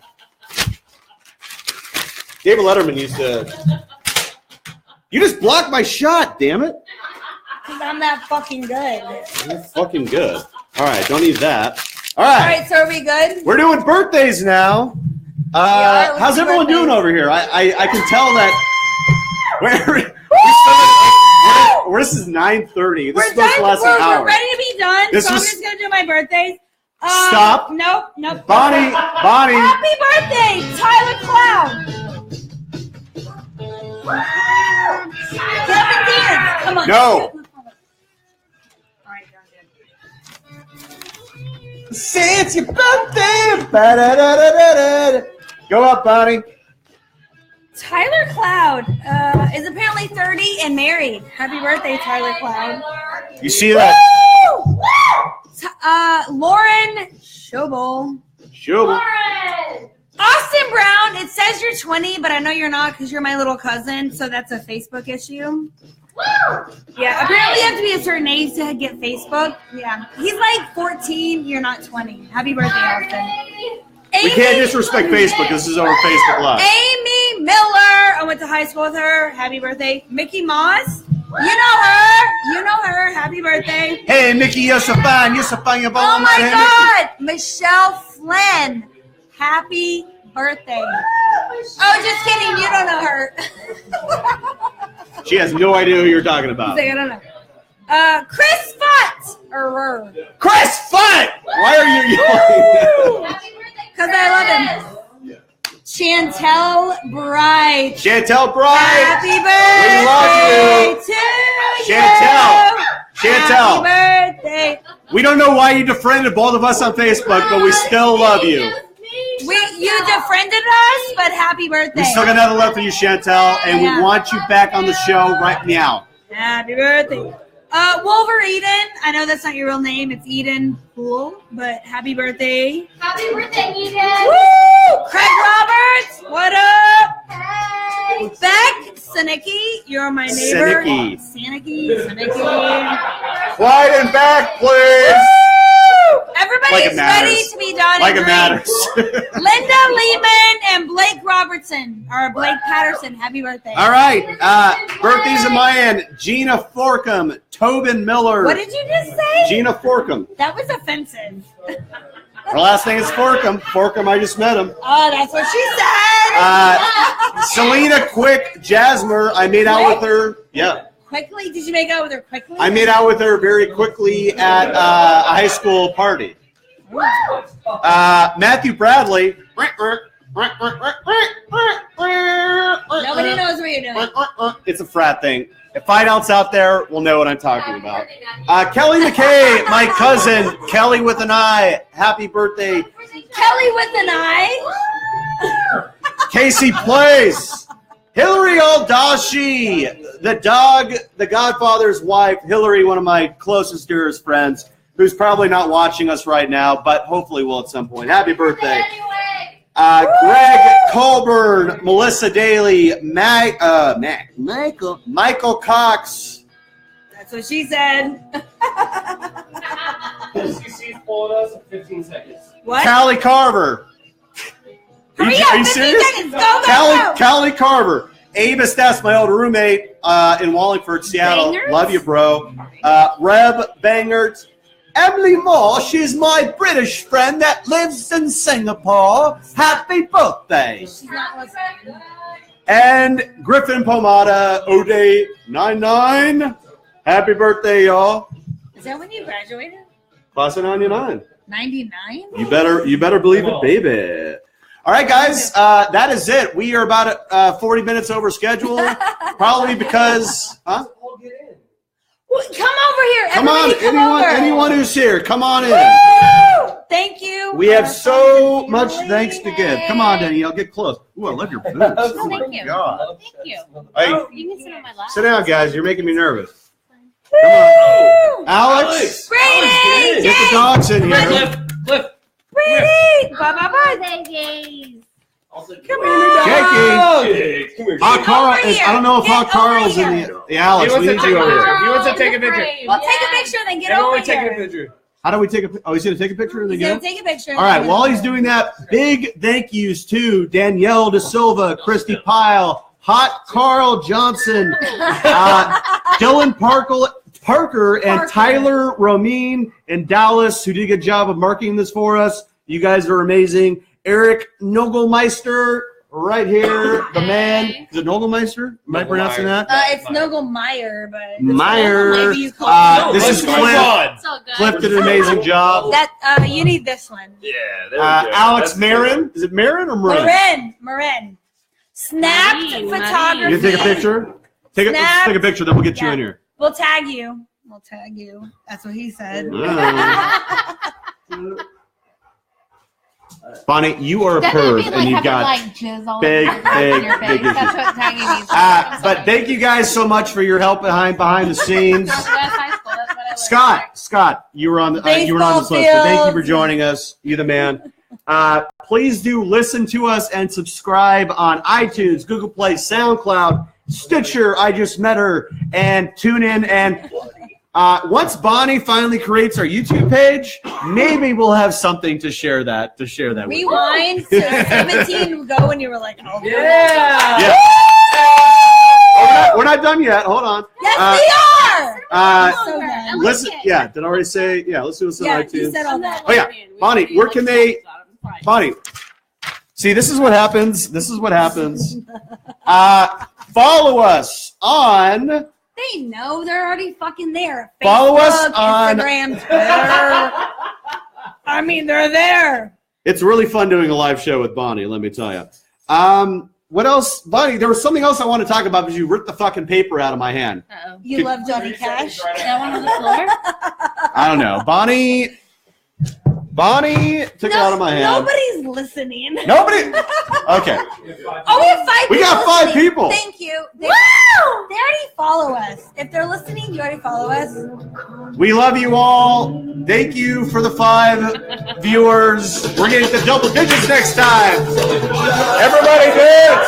David Letterman used to. You just blocked my shot. Damn it. Because I'm that fucking good. You're fucking good. All right. Don't need that. All All right. right, so are we good? We're doing birthdays now. are. How's Let's everyone do doing birthdays. over here? I can tell that. This is 9:30. This is We're supposed to done. last an We're hour. ready to be done. This so was- I'm just going to do my birthdays. Stop. Nope. Bonnie. Happy birthday, Tyler Cloud. Kevin dance. Come on. No. All right, Say it's your birthday. Ba-da-da-da-da-da. Go up, Bonnie. Tyler Cloud is apparently 30 and married. Happy birthday, Tyler Cloud. You see that? Woo! Lauren Schobel. Sure. Lauren. Austin Brown, it says you're 20, but I know you're not because you're my little cousin, so that's a Facebook issue. Woo! Yeah, apparently you have to be a certain age to get Facebook. Yeah. He's like 14, you're not 20. Happy birthday, Austin. We can't disrespect Facebook. This is our Facebook Live. Amy Miller. I went to high school with her. Happy birthday. Mickey Moss. You know her. Happy birthday. Hey, Mickey, you're so fine. You're so fine. You're Oh my God. Michelle Flynn. Happy birthday. Oh, just kidding. You don't know her. She has no idea who you're talking about. I don't know. Chris Futt. Chris Futt! Why are you yelling? Happy birthday. Because I love him. Chantel Bright. Chantel Bright. Happy birthday to you. Chantel. Happy birthday. We don't know why you defriended both of us on Facebook, but we still love you. you defriended us, but happy birthday. We still got another love for you, Chantel, and we want you back on the show right now. Happy birthday. Wolver Eden. I know that's not your real name. It's Eden Pool, but happy birthday. Happy birthday, Eden. Woo! Craig Roberts, what up? Hey. Beck Sanicki, you're my neighbor. Sanicki. Quiet and back, please. Woo! Everybody's ready to be done. Like it matters. Linda Lehman and Blake Robertson, or Blake Patterson. Happy birthday. All right. Birthdays of my end. Gina Forkham, Tobin Miller. What did you just say? Gina Forkham. That was offensive. Her last name is Forkham. Forkham, I just met him. Oh, that's what she said. Selena Quick Jasmer. I made out with her. Yeah. Quickly? Did you make out with her quickly? I made out with her very quickly at a high school party. Matthew Bradley. Nobody knows what you're doing. It's a frat thing. If fight outs out there will know what I'm talking about. Kelly McKay, my cousin. Kelly with an I. Happy birthday. Kelly with an I. Casey Plays. Hillary Aldashi, the dog, the Godfather's wife. Hillary, one of my closest, dearest friends, who's probably not watching us right now, but hopefully will at some point. Happy birthday. Greg Colburn, Melissa Daly, Michael Cox. That's what she said. SEC's pulling us in 15 seconds. What? Callie Carver. Are you serious? Callie Carver. Avis, that's my old roommate in Wallingford, Seattle. Bangers? Love you, bro. Reb Bangert. Emily Moore, she's my British friend that lives in Singapore. Happy birthday. She's not listening. And Griffin Pomada, O'Day 99. Happy birthday, y'all. Is that when you graduated? Class of 99. 99? You better believe it, baby. All right, guys, that is it. We are about 40 minutes over schedule, probably because, huh? Well, come over here. Come on, anyone who's here, come on in. Woo! Thank you. We have so much thanks to give. Come on, Danielle, get close. Ooh, I love your boots. Oh, thank you. God. Thank you. Hey, You can sit on my lap. sit down, guys. You're making me nervous. Come on. Alex, Brady! get the dogs in here. Cliff. Brady! Bye-bye-bye. Birthdays. Come on. Jakey. Carl, I don't know if Hot Carl's in the. Yeah, Alex, we need you over here. He wants to take a picture. I'll take a picture, then get over Take a here. picture. How do we take a? Oh, he's gonna take a picture and then He's get gonna take a picture. All right, while he's doing that, big thank yous to Danielle De Silva, Christy Pyle, Hot Carl Johnson, Dylan Parker, and Tyler Romine in Dallas, who did a good job of marketing this for us. You guys are amazing. Eric Nogelmeister, right here, the man. Is it Nogelmeister? Am I pronouncing that? It's Nogelmeyer, but Meyer. maybe you call it. This is Cliff. It's all good. Cliff did an amazing job. That you need this one. Yeah, there we go. Alex That's Marin. Is it Marin or Marin? Marin. Snapped Marin. photography. You can take a picture? Let's take a picture, then we'll get you in here. We'll tag you. That's what he said. Bonnie, you are a That perv, would be and you've got like jizz all big, over big, your face. big issues. That's what tagging means. I'm But sorry. thank you guys so much for your help behind the scenes. That's high school. That's what I learned. Scott, you were on the you were on this list. So thank you for joining us. You're the man. Please do listen to us and subscribe on iTunes, Google Play, SoundCloud, Stitcher. I just met her, and tune in. And once Bonnie finally creates our YouTube page, maybe we'll have something to share that. With. Rewind to 17 go when you were like, oh Yeah. Yeah. We're not done yet. Hold on. Yes, we are. So good. Listen. Yeah. Did I already say? Yeah. Let's do this on Yeah, iTunes. you said all that. Oh yeah, Bonnie. Where can they? Bonnie. See, this is what happens. Follow us on. They know they're already fucking there. Facebook, Follow us on Instagram, Twitter. I mean, they're there. It's really fun doing a live show with Bonnie, let me tell you. What else? Bonnie, there was something else I wanted to talk about because you ripped the fucking paper out of my hand. Uh-oh. You love Johnny Cash. That one on the floor? I don't know. Bonnie took it out of my hand. Nobody's listening. Nobody. Okay. Oh, we have 5 We people. got 5 listening. people. Thank you. They already follow us. If they're listening, you already follow us. We love you all. Thank you for the 5 viewers. We're getting to double digits next time. Everybody dance.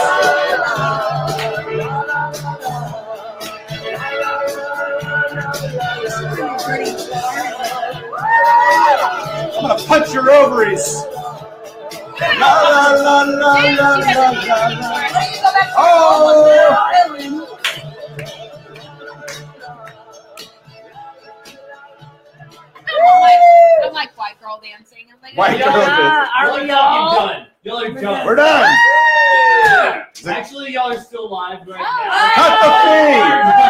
I'm gonna punch your ovaries. La la la la la la la. Oh. I'm like white girl dancing. I'm like, White girl dancing. Are we all done? Y'all are done. We're done. Actually, y'all are still live right Oh. now. Cut the feed.